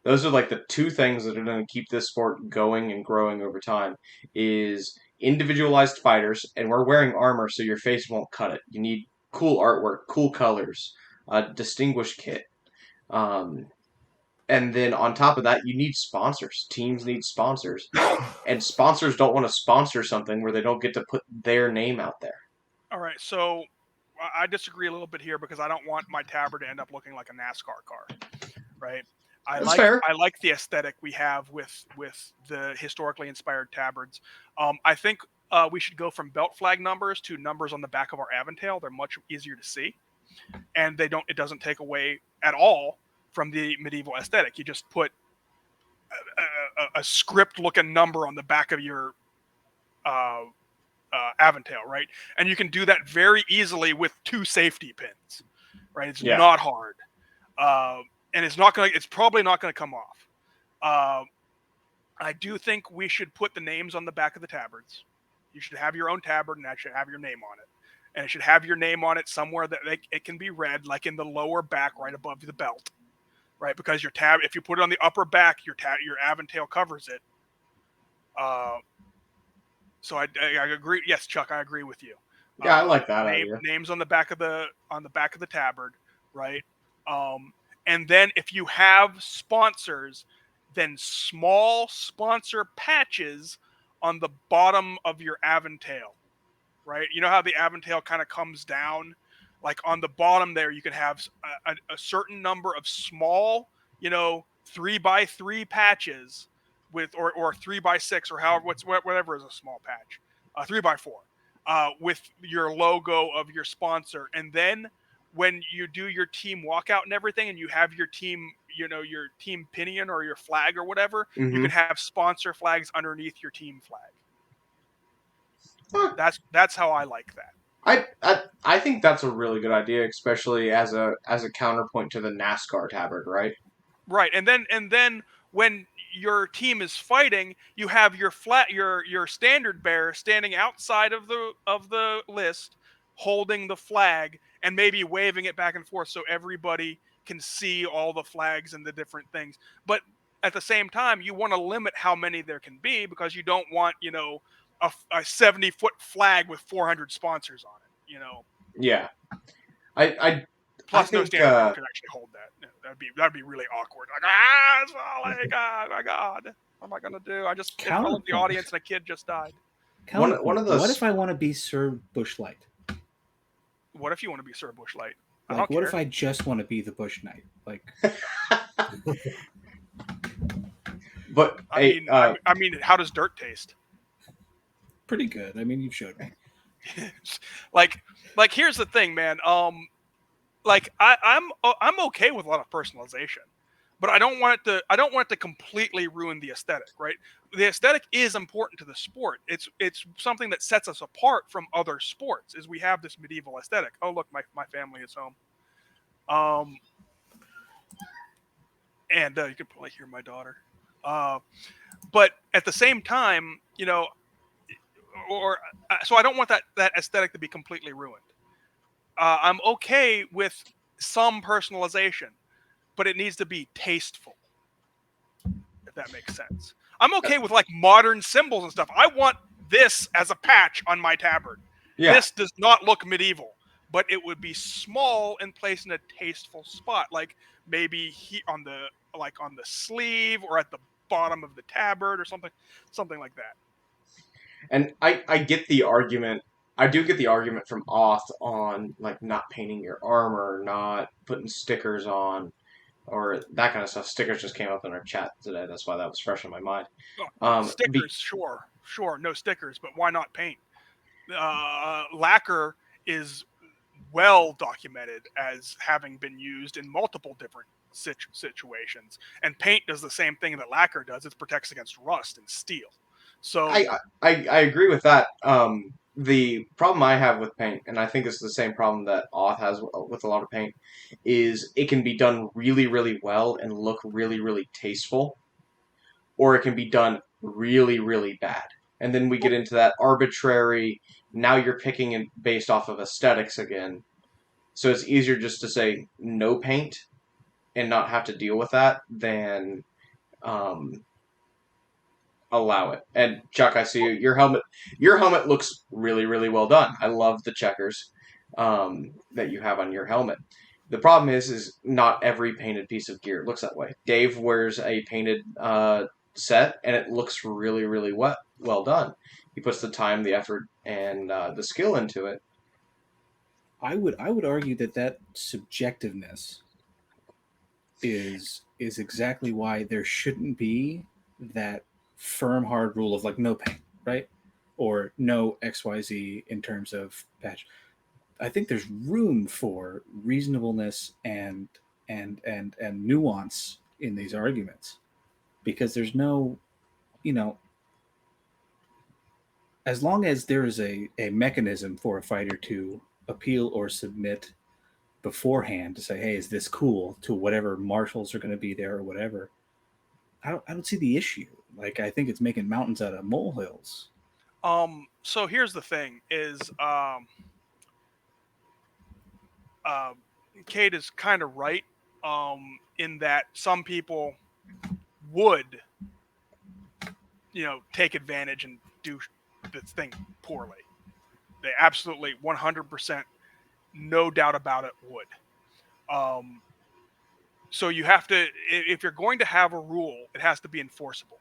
Those are like the two things that are going to keep this sport going and growing over time is individualized fighters, and we're wearing armor so your face won't cut it. You need cool artwork, cool colors, a distinguished kit. And then on top of that, you need sponsors. Teams need sponsors. And sponsors don't want to sponsor something where they don't get to put their name out there. All right, so I disagree a little bit here because I don't want my tabard to end up looking like a NASCAR car, right? I like the aesthetic we have with the historically inspired tabards. I think we should go from belt flag numbers to numbers on the back of our Aventail. They're much easier to see, and it doesn't take away at all from the medieval aesthetic. You just put a script-looking number on the back of your Aventail, right? And you can do that very easily with 2 safety pins, right? It's not hard. And it's probably not going to come off. I do think we should put the names on the back of the tabards. You should have your own tabard, and that should have your name on it. And it should have your name on it somewhere that it can be read, like in the lower back, right above the belt, right? Because if you put it on the upper back, your Aventail covers it. So I agree. Yes, Chuck, I agree with you. Yeah, I like that idea. Names on the back of the tabard, right? And then if you have sponsors, then small sponsor patches on the bottom of your Aventail, right? You know how the Aventail kind of comes down? Like on the bottom there, you can have a certain number of small, 3x3 patches with, or 3x6 or whatever is a small patch, 3x4, with your logo of your sponsor. And then when you do your team walkout and everything, and you have your team, your team pinion or your flag or whatever, you can have sponsor flags underneath your team flag. Huh. That's how I like that. I think that's a really good idea, especially as a counterpoint to the NASCAR tabard, right? Right, and then when your team is fighting, you have your standard bearer standing outside of the list, holding the flag and maybe waving it back and forth so everybody can see all the flags and the different things. But at the same time, you want to limit how many there can be because you don't want, a 70-foot flag with 400 sponsors on it, Yeah. Plus, no standard bearer can actually hold that. That'd be really awkward. Like, it's falling. Oh my God. What am I gonna do? I just followed the audience and a kid just died. One of those. What if I want to be Sir Bushlight? What if you want to be Sir Bushlight? Like, what if I just want to be the Bush Knight? Like, but I mean, how does dirt taste? Pretty good. I mean, you've showed me. like here's the thing, man. Like I'm okay with a lot of personalization, but I don't want it to completely ruin the aesthetic, right? The aesthetic is important to the sport. It's something that sets us apart from other sports. Is we have this medieval aesthetic. Oh, look, my family is home. And you can probably hear my daughter. But at the same time, so I don't want that aesthetic to be completely ruined. I'm okay with some personalization, but it needs to be tasteful, if that makes sense. I'm okay with like modern symbols and stuff. I want this as a patch on my tabard. Yeah. This does not look medieval, but it would be small and placed in a tasteful spot, like maybe on the sleeve or at the bottom of the tabard or something like that. And I get the argument. I do get the argument from Oth on like not painting your armor, not putting stickers on, or that kind of stuff. Stickers just came up in our chat today. That's why that was fresh in my mind. Stickers, sure, no stickers, but why not paint? Lacquer is well documented as having been used in multiple different situations, and paint does the same thing that lacquer does. It protects against rust and steel. So I agree with that. The problem I have with paint, and I think it's the same problem that Oth has with a lot of paint, is it can be done really, really well and look really, really tasteful, or it can be done really, really bad. And then we get into that arbitrary, now you're picking it based off of aesthetics again. So it's easier just to say no paint and not have to deal with that than allow it. And Chuck, I see your helmet. Your helmet looks really, really well done. I love the checkers that you have on your helmet. The problem is not every painted piece of gear looks that way. Dave wears a painted set, and it looks really, really well done. He puts the time, the effort, and the skill into it. I would argue that subjectiveness is exactly why there shouldn't be that firm hard rule of like no paint, right? Or no XYZ in terms of patch. I think there's room for reasonableness and nuance in these arguments, because there's no, as long as there is a mechanism for a fighter to appeal or submit beforehand to say, hey, is this cool, to whatever marshals are going to be there or whatever, I don't see the issue. Like, I think it's making mountains out of molehills. So here's the thing: is Kate is kind of right in that some people would, take advantage and do this thing poorly. They absolutely 100%, no doubt about it, would. So you have to, if you're going to have a rule, it has to be enforceable.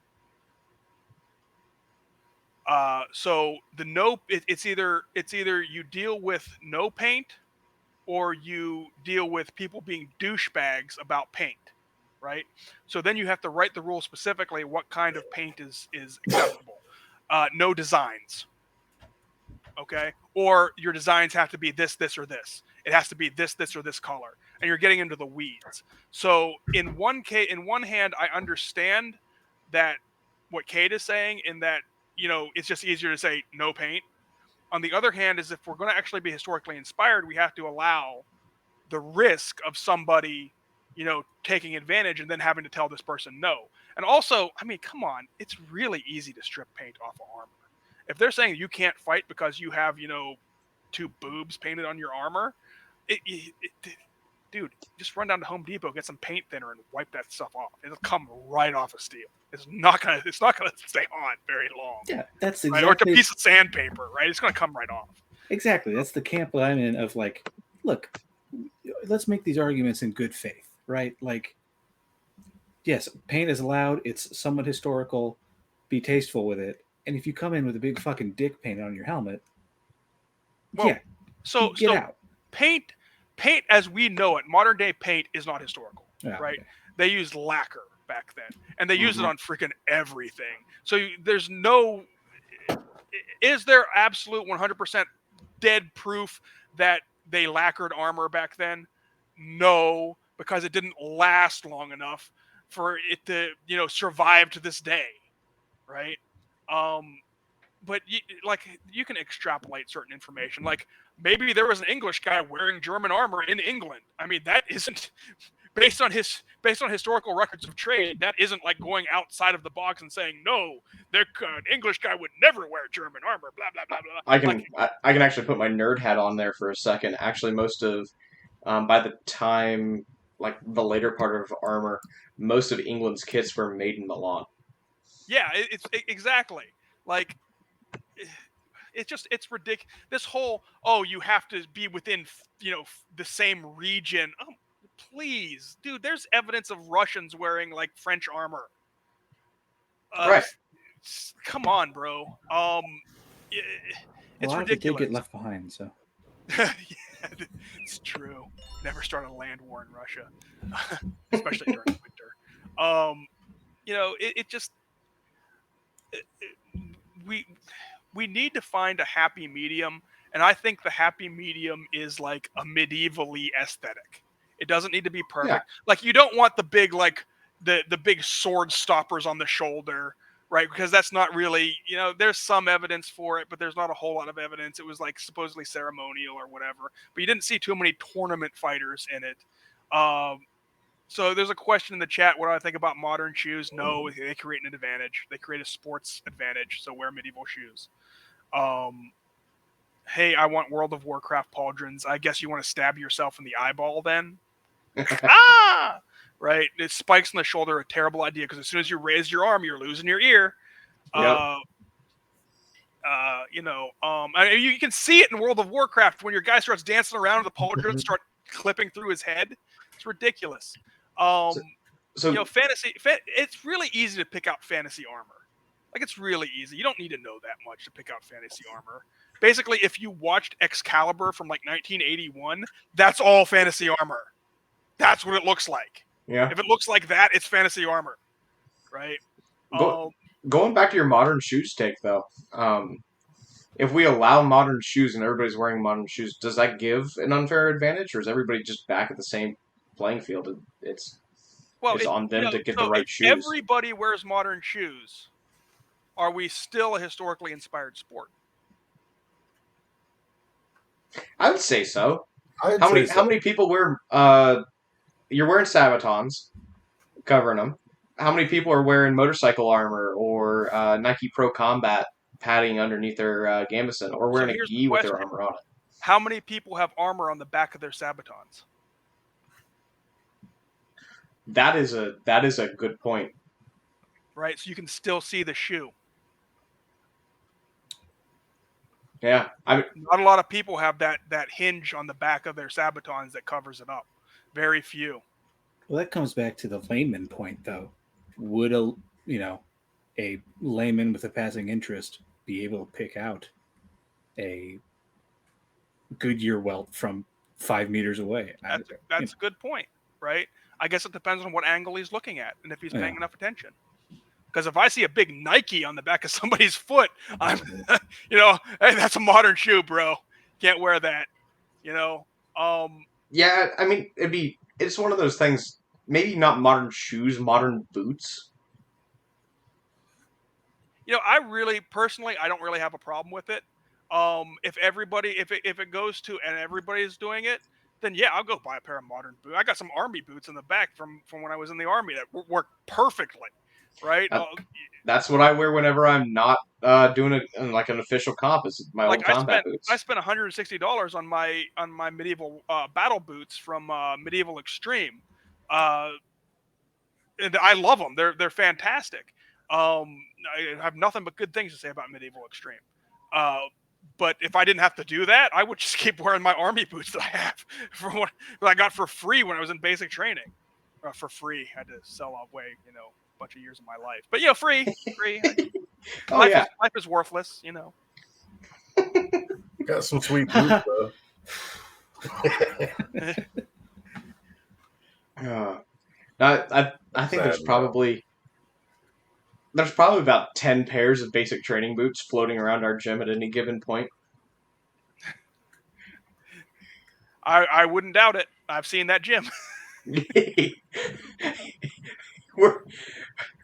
So it's either you deal with no paint, or you deal with people being douchebags about paint, right? So then you have to write the rule specifically what kind of paint is acceptable. No designs, okay? Or your designs have to be this, or this. It has to be this, or this color, and you're getting into the weeds. So in one hand, I understand that what Kate is saying, in that it's just easier to say no paint. On the other hand, is if we're going to actually be historically inspired, we have to allow the risk of somebody, taking advantage and then having to tell this person no. And also, I mean, come on, it's really easy to strip paint off of armor. If they're saying you can't fight because you have, two boobs painted on your armor, dude, just run down to Home Depot, get some paint thinner, and wipe that stuff off. It'll come right off of steel. It's not gonna stay on very long. Yeah, that's exactly. Right? Or it's a piece of sandpaper, right? It's gonna come right off. Exactly. That's the camp that I'm in. Of like, look, let's make these arguments in good faith, right? Like, yes, paint is allowed. It's somewhat historical. Be tasteful with it. And if you come in with a big fucking dick painted on your helmet, get out. Paint as we know it, modern day paint, is not historical, right? Okay. They used lacquer back then, and they used it on freaking everything. So there's no, is there absolute 100% dead proof that they lacquered armor back then? No, because it didn't last long enough for it to, survive to this day, right? But you can extrapolate certain information. Like, maybe there was an English guy wearing German armor in England. I mean, that isn't based on historical records of trade. That isn't like going outside of the box and saying, no, an English guy would never wear German armor. Blah blah blah blah. I can actually put my nerd hat on there for a second. Actually, most of by the time, like, the later part of armor, most of England's kits were made in Milan. Yeah, it's exactly like. it's ridiculous. This whole you have to be within the same region. Oh, please, dude. There's evidence of Russians wearing like French armor. Right. Come on, bro. It's A lot of it did ridiculous. get left behind, so. Yeah, it's true. Never start a land war in Russia, especially during winter. It just we need to find a happy medium, and I think the happy medium is like a medievally aesthetic. It doesn't need to be perfect. Yeah. Like you don't want the big like the big sword stoppers on the shoulder, right? Because that's not really, there's some evidence for it, but there's not a whole lot of evidence. It was like supposedly ceremonial or whatever, but you didn't see too many tournament fighters in it. So there's a question in the chat. What do I think about modern shoes? No, they create an advantage. They create a sports advantage. So wear medieval shoes. Hey, I want World of Warcraft pauldrons. I guess you want to stab yourself in the eyeball then? Right? It spikes on the shoulder are a terrible idea because as soon as you raise your arm, you're losing your ear. Yep. You can see it in World of Warcraft when your guy starts dancing around with the pauldrons start clipping through his head. It's ridiculous. Fantasy. It's really easy to pick out fantasy armor. Like it's really easy. You don't need to know that much to pick out fantasy armor. Basically, if you watched Excalibur from like 1981, that's all fantasy armor. That's what it looks like. Yeah. If it looks like that, it's fantasy armor, right? Going back to your modern shoes take, though, if we allow modern shoes and everybody's wearing modern shoes, does that give an unfair advantage, or is everybody just back at the same playing field? It's on them to get the right shoes. If everybody wears modern shoes, are we still a historically inspired sport? I would say so. How many people wear? You're wearing Sabatons, covering them. How many people are wearing motorcycle armor or Nike Pro Combat padding underneath their gambeson, or wearing a gi with their armor on it? How many people have armor on the back of their Sabatons? That is a good point. Right, so you can still see the shoe. Yeah, not a lot of people have that hinge on the back of their Sabatons that covers it up. Very few. Well, that comes back to the layman point, though. Would a layman with a passing interest be able to pick out a Goodyear welt from 5 meters away? That's a good point, right? I guess it depends on what angle he's looking at and if he's paying enough attention. Because if I see a big Nike on the back of somebody's foot, I'm, hey, that's a modern shoe, bro. Can't wear that, Yeah, I mean, it's one of those things. Maybe not modern shoes, modern boots. I really personally, I don't really have a problem with it. If it goes to and everybody's doing it, then yeah, I'll go buy a pair of modern boots. I got some army boots in the back from when I was in the army that work perfectly. Right. That's what I wear whenever I'm not doing an official comp. Is my old combat boots. I spent $160 on my medieval battle boots from Medieval Extreme, and I love them. They're fantastic. I have nothing but good things to say about Medieval Extreme. But if I didn't have to do that, I would just keep wearing my army boots that I have from what I got for free when I was in basic training. For free, I had to sell away, bunch of years of my life, but free. Life is worthless, Got some sweet boots, though. I think there's probably about 10 pairs of basic training boots floating around our gym at any given point. I wouldn't doubt it. I've seen that gym.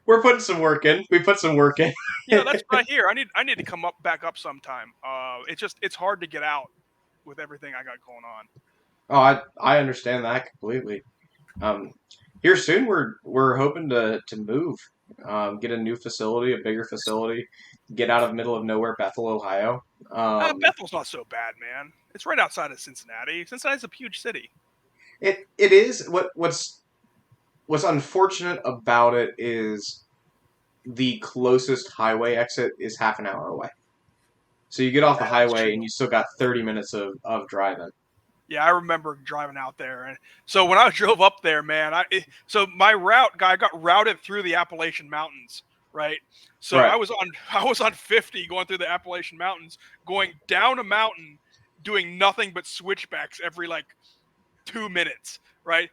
We're putting some work in. We put some work in. That's what I hear. I need to come back up sometime. It's hard to get out with everything I got going on. Oh, I understand that completely. Here soon we're hoping to move, get a new facility, a bigger facility, get out of middle of nowhere Bethel, Ohio. Bethel's not so bad, man. It's right outside of Cincinnati. Cincinnati's a huge city. It is. What's unfortunate about it is the closest highway exit is half an hour away. So you get off the That's highway true. and you still got 30 minutes of driving. Yeah, I remember driving out there, and so when I drove up there, man, so my route guy got routed through the Appalachian Mountains, right? So Right. I was on 50 going through the Appalachian Mountains, going down a mountain, doing nothing but switchbacks every like 2 minutes, right?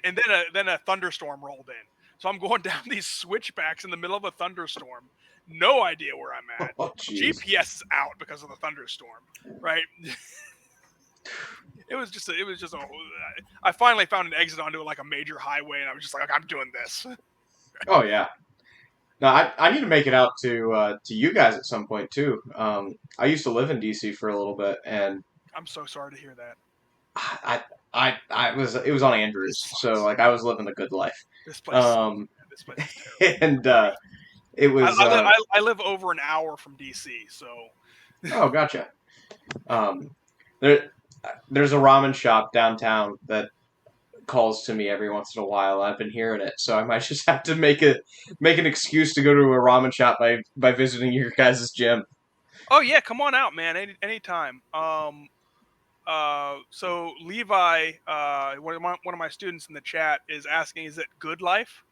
And then a thunderstorm rolled in, so I'm going down these switchbacks in the middle of a thunderstorm, no idea where I'm at. Oh, jeez. GPS is out because of the thunderstorm, right? It was just a. I finally found an exit onto like a major highway, and I was just like, I'm doing this. Oh, yeah. No, I need to make it out to you guys at some point, too. I used to live in D.C. for a little bit, and I'm so sorry to hear that. it was on Andrews, so like I was living the good life. This place, this place is terrible. And it was. I live over an hour from DC, so. Oh, gotcha. There's a ramen shop downtown that calls to me every once in a while. I've been hearing it, so I might just have to make an excuse to go to a ramen shop by visiting your guys' gym. Oh yeah, come on out, man. Anytime. So Levi, one of my students in the chat is asking, is it Good Life?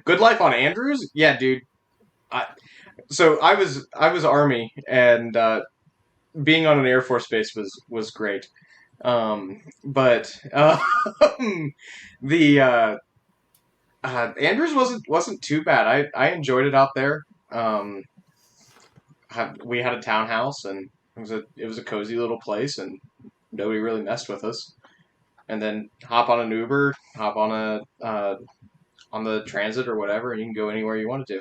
Good Life on Andrews? Yeah, dude. So I was Army, and being on an Air Force base was great. But the Andrews wasn't too bad. I enjoyed it out there. We had a townhouse, and it was a cozy little place, and nobody really messed with us. And then hop on an Uber, hop on on the transit or whatever, and you can go anywhere you wanted to.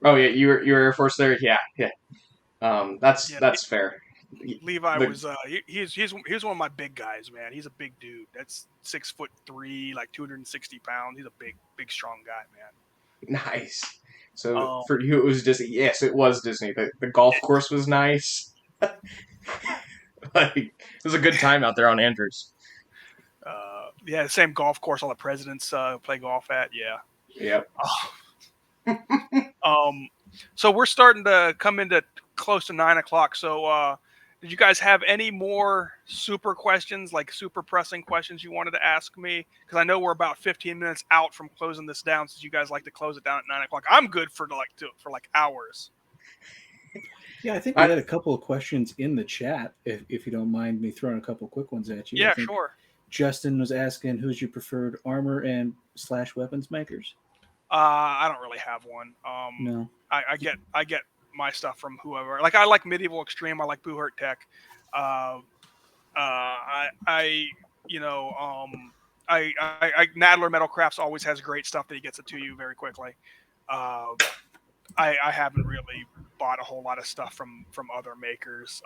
Oh yeah, you were Air Force there, yeah. That's fair. Levi was he's one of my big guys, man. He's a big dude. That's 6'3", like 260 pounds. He's a big strong guy, man. Nice. So for you, it was Disney. Yes, it was Disney. The golf course was nice. Like, it was a good time out there on Andrews. Yeah, the same golf course all the presidents play golf at. Yeah. Yep. So we're starting to come into close to 9 o'clock. So did you guys have any more super questions, like super pressing questions you wanted to ask me? Because I know we're about 15 minutes out from closing this down, since you guys like to close it down at 9 o'clock. I'm good for hours. Yeah, I think we had a couple of questions in the chat, if you don't mind me throwing a couple of quick ones at you. Yeah, sure. Justin was asking, who's your preferred armor and / weapons makers? I don't really have one. No. I get my stuff from whoever. Like, I like Medieval Extreme. I like Buhurt Tech. Nadler Metal Crafts always has great stuff that he gets it to you very quickly. I haven't really bought a whole lot of stuff from other makers.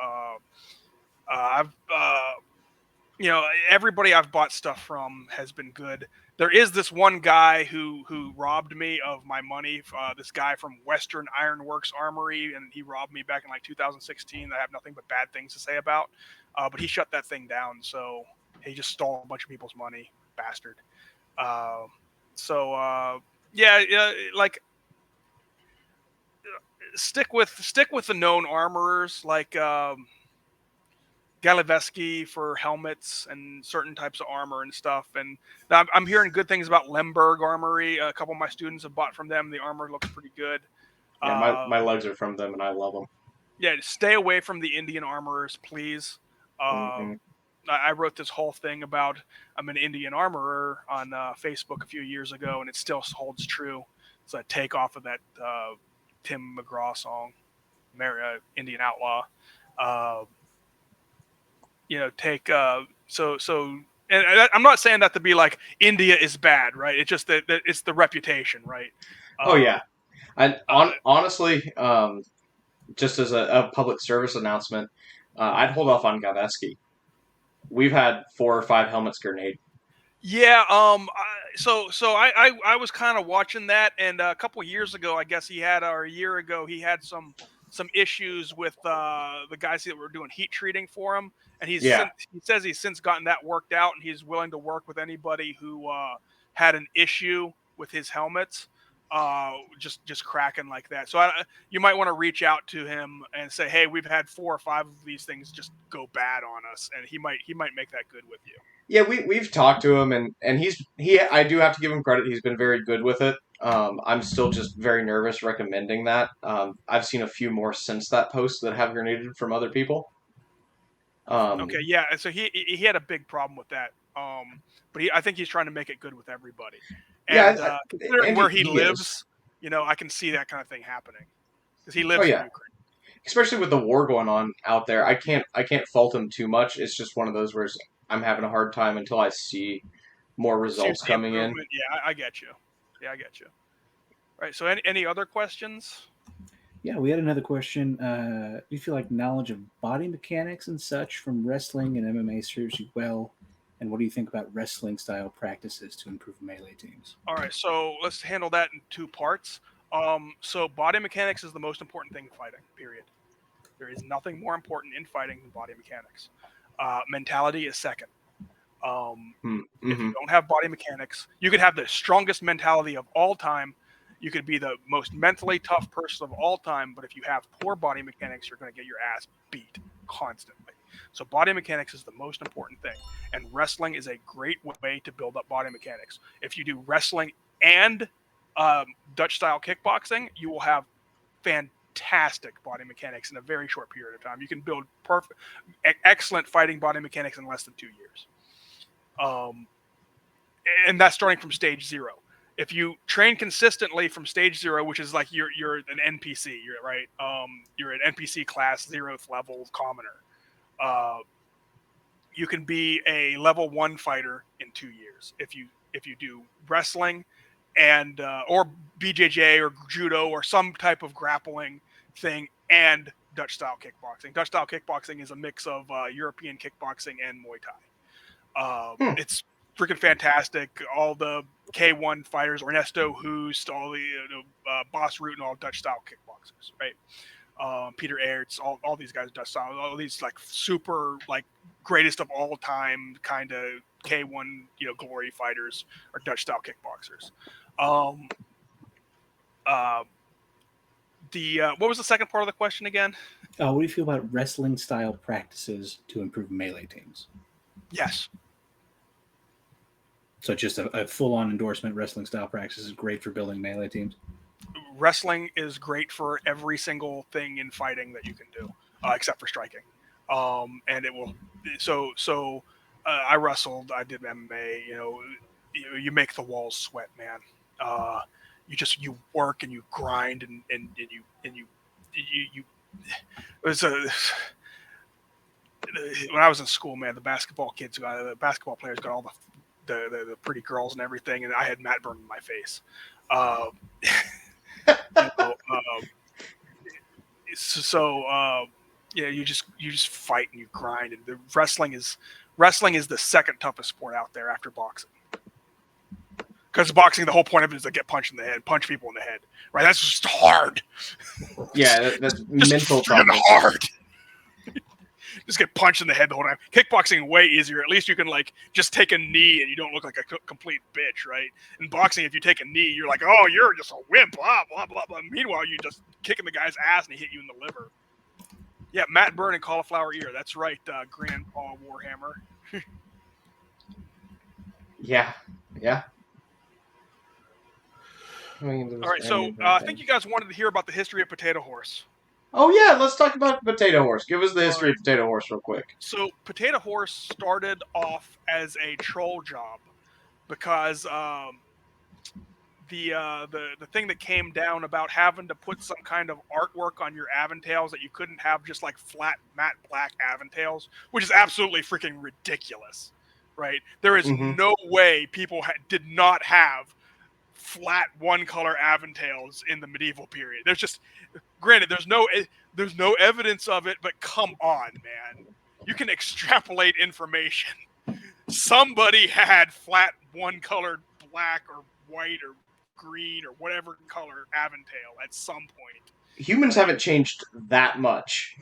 Everybody I've bought stuff from has been good. There is this one guy who robbed me of my money. This guy from Western Ironworks Armory, and he robbed me back in like 2016. I have nothing but bad things to say about. But he shut that thing down, so he just stole a bunch of people's money, bastard. Like, stick with the known armorers, like Galiveski for helmets and certain types of armor and stuff. And I'm hearing good things about Lemberg Armory. A couple of my students have bought from them. The armor looks pretty good. Yeah, my legs are from them, and I love them. Yeah, stay away from the Indian armorers, please. I wrote this whole thing about I'm an Indian armorer on Facebook a few years ago, and it still holds true. It's a take off of that Tim McGraw song, Indian Outlaw. And I'm not saying that to be like India is bad, right? It's just that it's the reputation, right? Oh yeah, and honestly, just as a public service announcement, I'd hold off on Gaveski. We've had 4 or 5 helmets grenade. Yeah. So I was kind of watching that, and a couple of years ago, I guess a year ago, he had some issues with the guys that were doing heat treating for him, and he says he's since gotten that worked out, and he's willing to work with anybody who had an issue with his helmets. just cracking like that. So you might want to reach out to him and say, hey, we've had 4 or 5 of these things just go bad on us, and he might make that good with you. Yeah, we've talked to him, and I do have to give him credit. He's been very good with it. I'm still just very nervous recommending that. I've seen a few more since that post that have grenaded from other people. Okay, yeah. So he had a big problem with that. But I think he's trying to make it good with everybody. And Yeah, considering and where he he lives, is. I can see that kind of thing happening because he lives Oh in yeah, Ukraine. especially with the war going on out there. I can't fault him too much. It's just one of those where I'm having a hard time until I see more So you results see coming in. improvement. Yeah, I get you. Yeah, I get you. Right. So any other questions? Yeah, we had another question. Do you feel like knowledge of body mechanics and such from wrestling and MMA serves you well? And what do you think about wrestling style practices to improve melee teams? All right. So let's handle that in 2 parts. So body mechanics is the most important thing in fighting. Period. There is nothing more important in fighting than body mechanics. Mentality is second. If you don't have body mechanics, you could have the strongest mentality of all time. You could be the most mentally tough person of all time, but if you have poor body mechanics, you're going to get your ass beat constantly. So body mechanics is the most important thing, and wrestling is a great way to build up body mechanics. If you do wrestling and Dutch style kickboxing, you will have fantastic body mechanics in a very short period of time. You can build excellent fighting body mechanics in less than 2 years. And that's starting from stage 0. If you train consistently from stage 0, which is like you're an NPC, you're right. You're an NPC class 0th level commoner. You can be a level 1 fighter in 2 years if you do wrestling and or BJJ or judo or some type of grappling thing and Dutch style kickboxing. Dutch style kickboxing is a mix of European kickboxing and Muay Thai. It's freaking fantastic. All the K1 fighters, Ernesto Hoost, all the Boss Root, and all Dutch style kickboxers, right? Peter Aerts, all these guys, Dutch style, all these like super like greatest of all time kind of K1 glory fighters are Dutch style kickboxers. What was the second part of the question again? What do you feel about wrestling style practices to improve melee teams? Yes. So just a full-on endorsement. Wrestling style practice is great for building melee teams. Wrestling is great for every single thing in fighting that you can do, except for striking. And it will. So I wrestled. I did MMA. You make the walls sweat, man. You work and you grind and you. It was when I was in school, man. The basketball players got all the pretty girls and everything, and I had Matt Burn in my face. You just fight and you grind, and the wrestling is the second toughest sport out there after boxing. Because boxing, the whole point of it is to get punched in the head, punch people in the head, right? That's just hard. Yeah, that's just mental toughness. Hard. Just get punched in the head the whole time. Kickboxing way easier. At least you can like just take a knee and you don't look like a complete bitch, right? In boxing, if you take a knee, you're like, oh, you're just a wimp, blah blah blah blah. Meanwhile, you just kicking the guy's ass and he hit you in the liver. Yeah, Matt Byrne and cauliflower ear. That's right, Grandpa Warhammer. Yeah. All right, so I think you guys wanted to hear about the history of Potato Horse. Oh yeah, let's talk about Potato Horse. Give us the history of Potato Horse real quick. So Potato Horse started off as a troll job because the thing that came down about having to put some kind of artwork on your Aventails that you couldn't have just like flat matte black Aventails, which is absolutely freaking ridiculous, right? There is no way people did not have flat one color Aventails in the medieval period. There's just, granted, there's no evidence of it, but come on, man, you can extrapolate information. Somebody had flat one colored black or white or green or whatever color Aventail at some point. Humans haven't changed that much.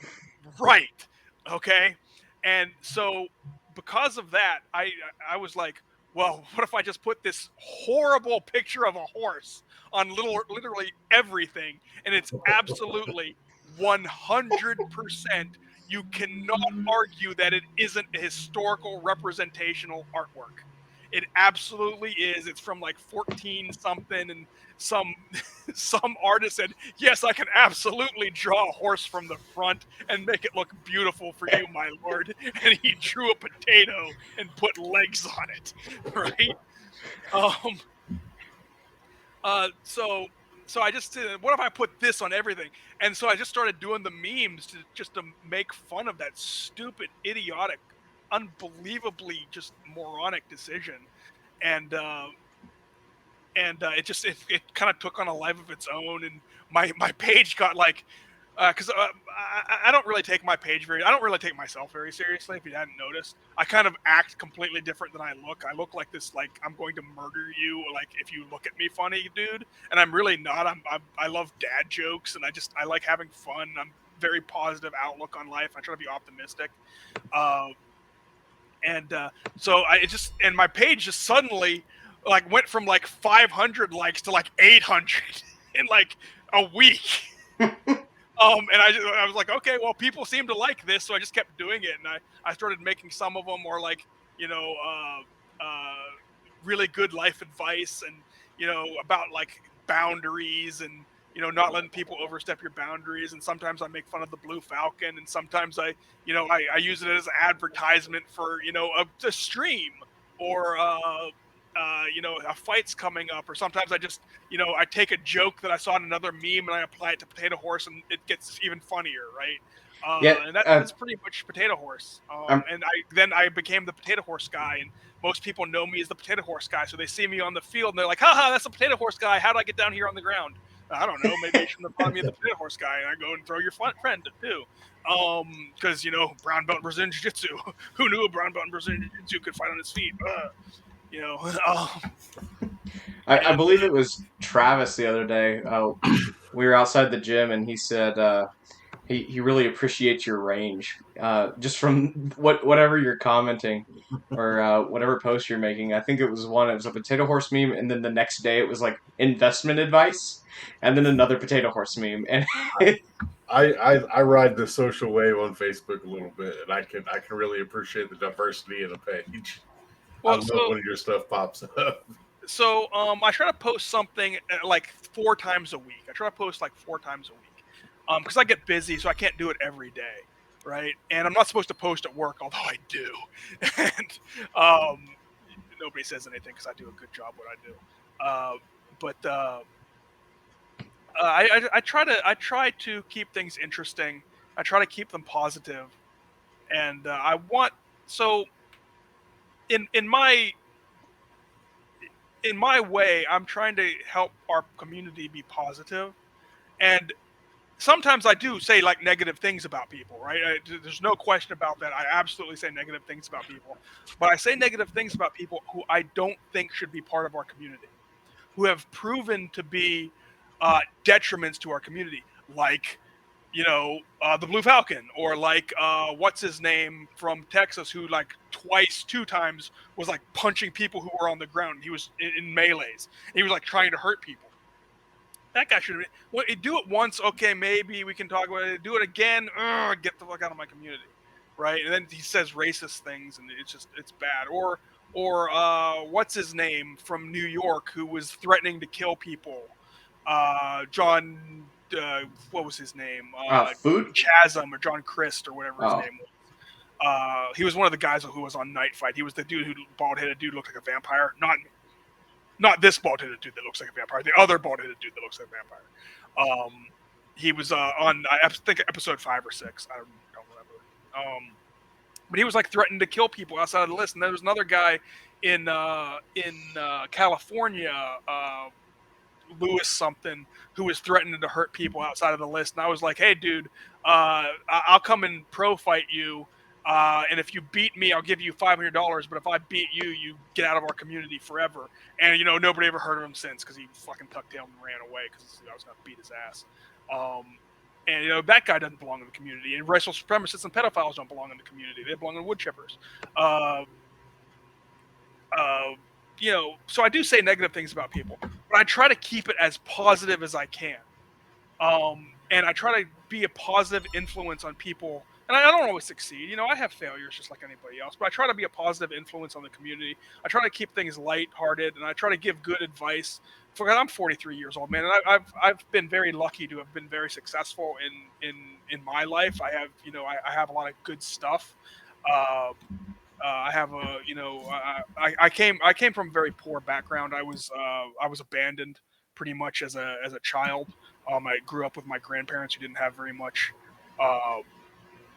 Right. Okay. And so because of that, I was like, well, what if I just put this horrible picture of a horse on literally everything, and it's absolutely 100%. You cannot argue that it isn't a historical representational artwork. It absolutely is. It's from like 14 something, and some some artist said, "Yes, I can absolutely draw a horse from the front and make it look beautiful for you, my lord." And he drew a potato and put legs on it, right? Um, so I just said, what if I put this on everything? And so I just started doing the memes to make fun of that stupid, idiotic, unbelievably just moronic decision, and it kind of took on a life of its own, and my page got like because I don't really take my page I don't really take myself very seriously. If you hadn't noticed, I kind of act completely different than I look. I look like this, like I'm going to murder you, like if you look at me funny, dude. And I'm really not. I love dad jokes, and I like having fun. I'm very positive outlook on life. I try to be optimistic. Uh, and so and my page just suddenly like went from like 500 likes to like 800 in like a week. And I was like, okay, well, people seem to like this, so I just kept doing it, and I started making some of them more like, really good life advice, and about like boundaries, and not letting people overstep your boundaries. And sometimes I make fun of the Blue Falcon, and sometimes I use it as an advertisement for a stream, or a fight's coming up, or sometimes I just I take a joke that I saw in another meme and I apply it to Potato Horse, and it gets even funnier, right? Yeah, And that's pretty much Potato Horse. I'm And I became the Potato Horse guy, and most people know me as the Potato Horse guy, so they see me on the field and they're like, "Haha, that's the Potato Horse guy. How did I get down here on the ground?" I don't know. Maybe you shouldn't have thought of me as the Potato Horse guy, and I go and throw your friend too. Because brown belt in Brazilian Jiu Jitsu. Who knew a brown belt in Brazilian Jiu Jitsu could fight on his feet? You know, I believe it was Travis the other day. We were outside the gym, and he said he really appreciates your range, just from whatever you're commenting or whatever post you're making. I think it was one. It was a potato horse meme, and then the next day it was like investment advice, and then another potato horse meme. And I ride the social wave on Facebook a little bit, and I can really appreciate the diversity in the page. I well, love when your stuff pops up. so I try to post something like 4 times a week. I try to post like 4 times a week. Because I get busy, so I can't do it every day, right? And I'm not supposed to post at work, although I do. And nobody says anything because I do a good job what I do. But I try to keep things interesting. I try to keep them positive, and I want so in my way, I'm trying to help our community be positive, and sometimes I do say like negative things about people, right? There's no question about that. I absolutely say negative things about people, but I say negative things about people who I don't think should be part of our community, who have proven to be detriments to our community, like the Blue Falcon, or like what's his name from Texas, who like 2 times was like punching people who were on the ground. He was in melees. He was like trying to hurt people. That guy should have been. Well, do it once, okay, maybe we can talk about it. Do it again, get the fuck out of my community, right? And then he says racist things, and it's bad. Or what's his name from New York, who was threatening to kill people? John, what was his name? food. Chasm or John Christ or whatever his Oh. name was. He was one of the guys who was on Night Fight. He was the dude who bald-headed dude looked like a vampire. Not this bald-headed dude that looks like a vampire. The other bald-headed dude that looks like a vampire. He was on I think episode 5 or 6. I don't remember. But he was like threatening to kill people outside of the list. And there was another guy in California, Lewis something, who was threatening to hurt people outside of the list. And I was like, hey, dude, I'll come and pro fight you. And if you beat me, I'll give you $500. But if I beat you, you get out of our community forever. And nobody ever heard of him since, because he fucking tucked tailed and ran away because I was gonna beat his ass. And that guy doesn't belong in the community. And racial supremacists and pedophiles don't belong in the community. They belong in wood chippers. So I do say negative things about people, but I try to keep it as positive as I can. And I try to be a positive influence on people. And I don't always succeed. I have failures just like anybody else, but I try to be a positive influence on the community. I try to keep things lighthearted, and I try to give good advice. I'm 43 years old, man, and I've been very lucky to have been very successful in my life. I have I have a lot of good stuff. Uh, I have a I came from a very poor background. I was abandoned pretty much as a child. I grew up with my grandparents who didn't have very much uh,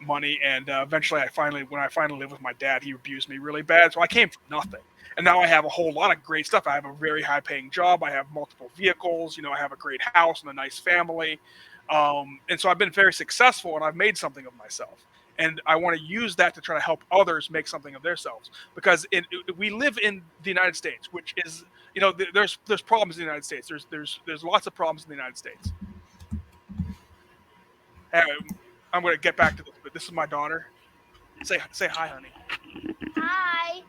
money, and eventually when I finally lived with my dad, he abused me really bad. So I came from nothing, and now I have a whole lot of great stuff. I have a very high paying job. I have multiple vehicles. I have a great house and a nice family, and so I've been very successful, and I've made something of myself. And I want to use that to try to help others make something of themselves, because we live in the United States, which is there's problems in the United States. There's lots of problems in the United States. I'm going to get back to this, but this is my daughter. Say hi, honey. Hi.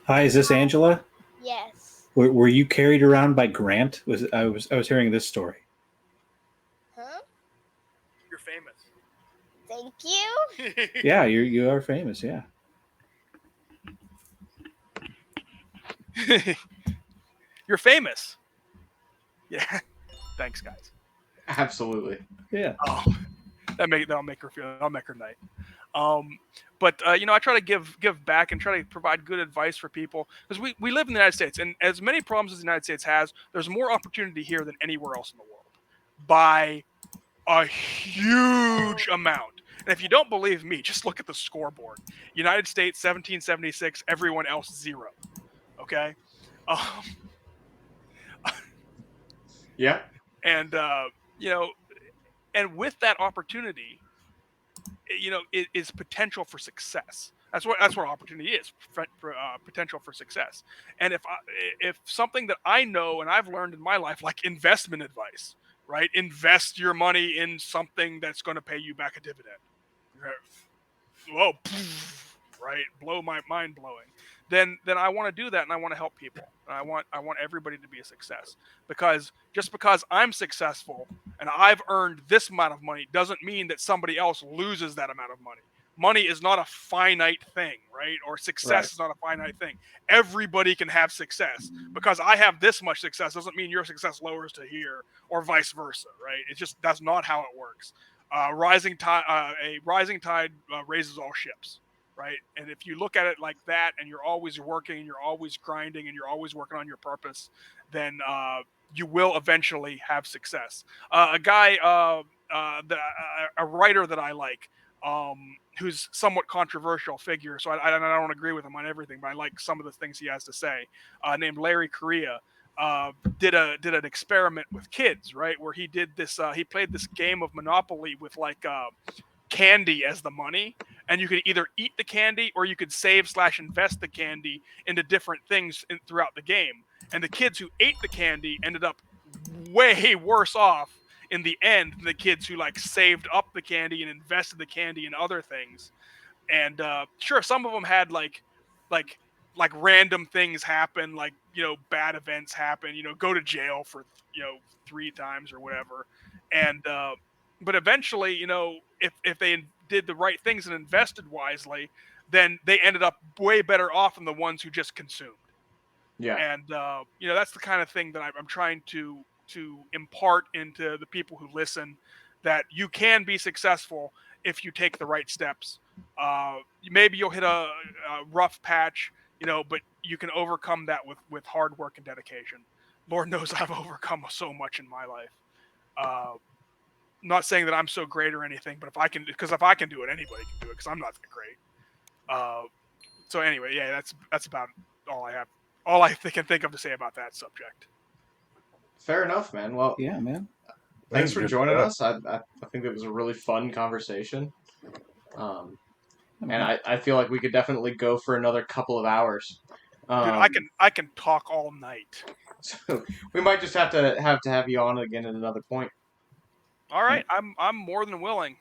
Hi, is this Angela? Yes. Were you carried around by Grant? I was hearing this story. Huh? You're famous. Thank you. Yeah, you are famous. Yeah. You're famous. Yeah. Thanks, guys. Absolutely. Yeah. Oh, that'll make her feel. I'll make her night. But I try to give back and try to provide good advice for people, because we live in the United States, and as many problems as the United States has, there's more opportunity here than anywhere else in the world by a huge amount. And if you don't believe me, just look at the scoreboard. United States 1776, everyone else 0. Okay. Yeah. And and with that opportunity, it is potential for success. That's what opportunity is, for potential for success. And if something that I know and I've learned in my life, like investment advice, right? Invest your money in something that's going to pay you back a dividend. Whoa, right? Mind blowing. Then I want to do that, and I want to help people. And I want everybody to be a success, because just because I'm successful and I've earned this amount of money doesn't mean that somebody else loses that amount of money. Money is not a finite thing, right? Or success is not a finite thing. Everybody can have success. Because I have this much success doesn't mean your success lowers to here, or vice versa, right? That's not how it works. A rising tide raises all ships, right? And if you look at it like that, and you're always working, you're always grinding, and you're always working on your purpose, then you will eventually have success. A writer that I like, who's somewhat controversial figure, so I don't agree with him on everything, but I like some of the things he has to say, named Larry Correia. Did an experiment with kids, right? Where he did this. He played this game of Monopoly with candy as the money, and you could either eat the candy or you could save/invest the candy into different things throughout the game. And the kids who ate the candy ended up way worse off in the end than the kids who saved up the candy and invested the candy in other things. And sure, some of them had like random things happen, bad events happen, go to jail for 3 times or whatever. And but eventually, if they did the right things and invested wisely, then they ended up way better off than the ones who just consumed. Yeah. And that's the kind of thing that I'm trying to impart into the people who listen, that you can be successful if you take the right steps. Maybe you'll hit a rough patch, but you can overcome that with hard work and dedication. Lord knows I've overcome so much in my life. Not saying that I'm so great or anything, but if I can do it, anybody can do it, because I'm not that great. So anyway, yeah, that's about all I have. All I can think of to say about that subject. Fair enough, man. Well, Yeah, man. thanks for Good joining stuff. us. I think it was a really fun conversation. And Mhm. I feel like we could definitely go for another couple of hours. Dude, I can talk all night. So we might just have to have you on again at another point. All right, I'm more than willing.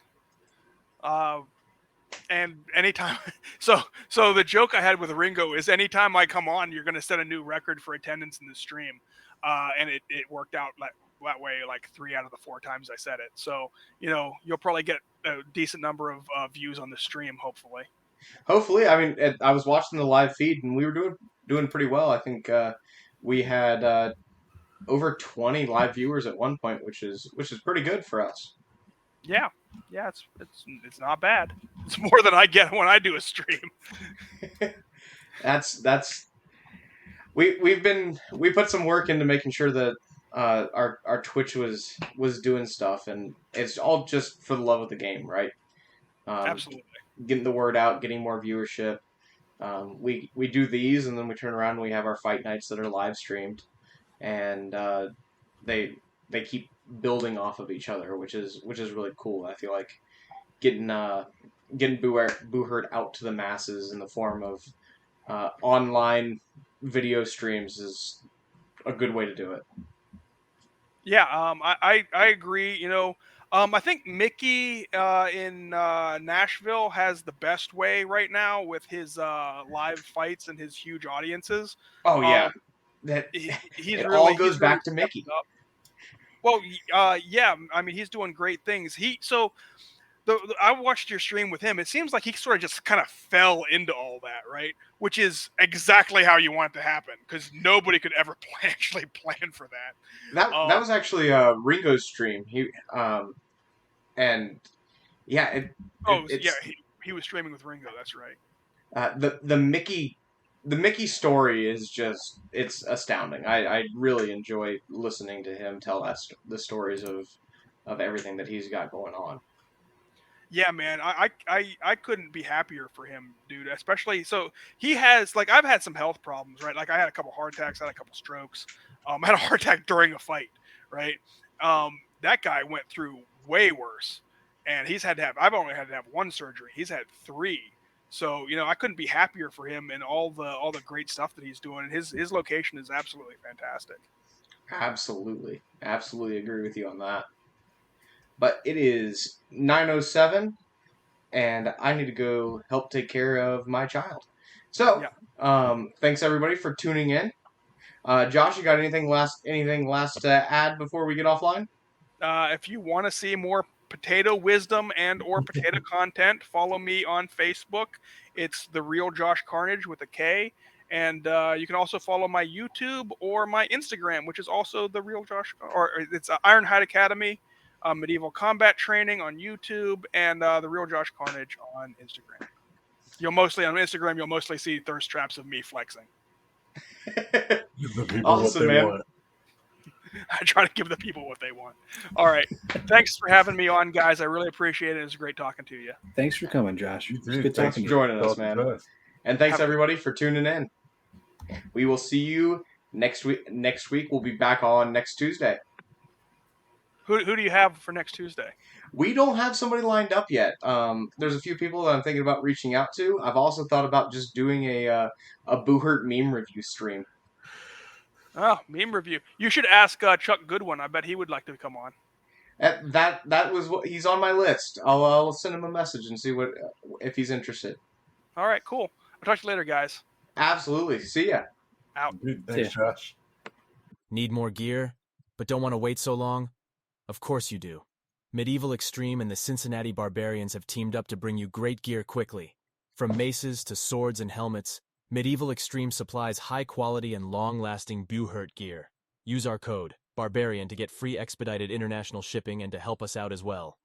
And anytime, so the joke I had with Ringo is anytime I come on, you're going to set a new record for attendance in the stream, and it worked out that way like 3 out of the 4 times I said it. So you'll probably get a decent number of views on the stream, hopefully. Hopefully, I mean, I was watching the live feed and we were doing pretty well. I think we had over 20 live viewers at one point, which is pretty good for us. Yeah, it's not bad. It's more than I get when I do a stream. We put some work into making sure that our Twitch was doing stuff, and it's all just for the love of the game, right? Absolutely. Getting the word out, getting more viewership. We do these, and then we turn around and we have our fight nights that are live streamed, and they keep building off of each other, which is really cool. I feel like getting Boo Hurt out to the masses in the form of online video streams is a good way to do it. Yeah, I agree. I think Mickey in Nashville has the best way right now with his live fights and his huge audiences. Oh yeah, he's it really all goes he's back really to Mickey. stepped up. Well, yeah, I mean he's doing great things. I watched your stream with him. It seems like he sort of just kind of fell into all that, right? Which is exactly how you want it to happen, because nobody could ever actually plan for that. That was actually Ringo's stream. And yeah, he was streaming with Ringo. That's right. The Mickey story is just, it's astounding. I really enjoy listening to him tell the stories of everything that he's got going on. Yeah, man, I couldn't be happier for him, dude. Especially so he has I've had some health problems, right? Like I had a couple heart attacks, I had a couple strokes. I had a heart attack during a fight, right? That guy went through way worse, and I've only had to have 1 surgery. He's had 3. So I couldn't be happier for him and all the great stuff that he's doing. And his location is absolutely fantastic. Absolutely agree with you on that. But it is 9:07, and I need to go help take care of my child. So, thanks everybody for tuning in. Josh, you got anything last to add before we get offline? If you want to see more potato wisdom and or potato content, follow me on Facebook. It's The Real Josh Karnage with a K. And you can also follow my YouTube or my Instagram, which is also The Real Josh, or it's Ironhide Academy. Medieval Combat Training on YouTube, and The Real Josh Karnage on Instagram. On Instagram, you'll mostly see thirst traps of me flexing. Awesome, man. I try to give the people what they want. All right. Thanks for having me on, guys. I really appreciate it. It was great talking to you. Thanks for coming, Josh. You It's too. good Thanks talking for to you. joining us, man. And thanks everybody for tuning in. We will see you next week. Next week we'll be back on next Tuesday. Who do you have for next Tuesday? We don't have somebody lined up yet. There's a few people that I'm thinking about reaching out to. I've also thought about just doing a Boo Hurt meme review stream. Oh, meme review. You should ask Chuck Goodwin. I bet he would like to come on. That was what he's on my list. I'll send him a message and see if he's interested. All right, cool. I'll talk to you later, guys. Absolutely. See ya. Out. Dude, thanks, Josh. Need more gear, but don't want to wait so long? Of course you do. Medieval Extreme and the Cincinnati Barbarians have teamed up to bring you great gear quickly. From maces to swords and helmets, Medieval Extreme supplies high-quality and long-lasting Boo Hurt gear. Use our code, Barbarian, to get free expedited international shipping and to help us out as well.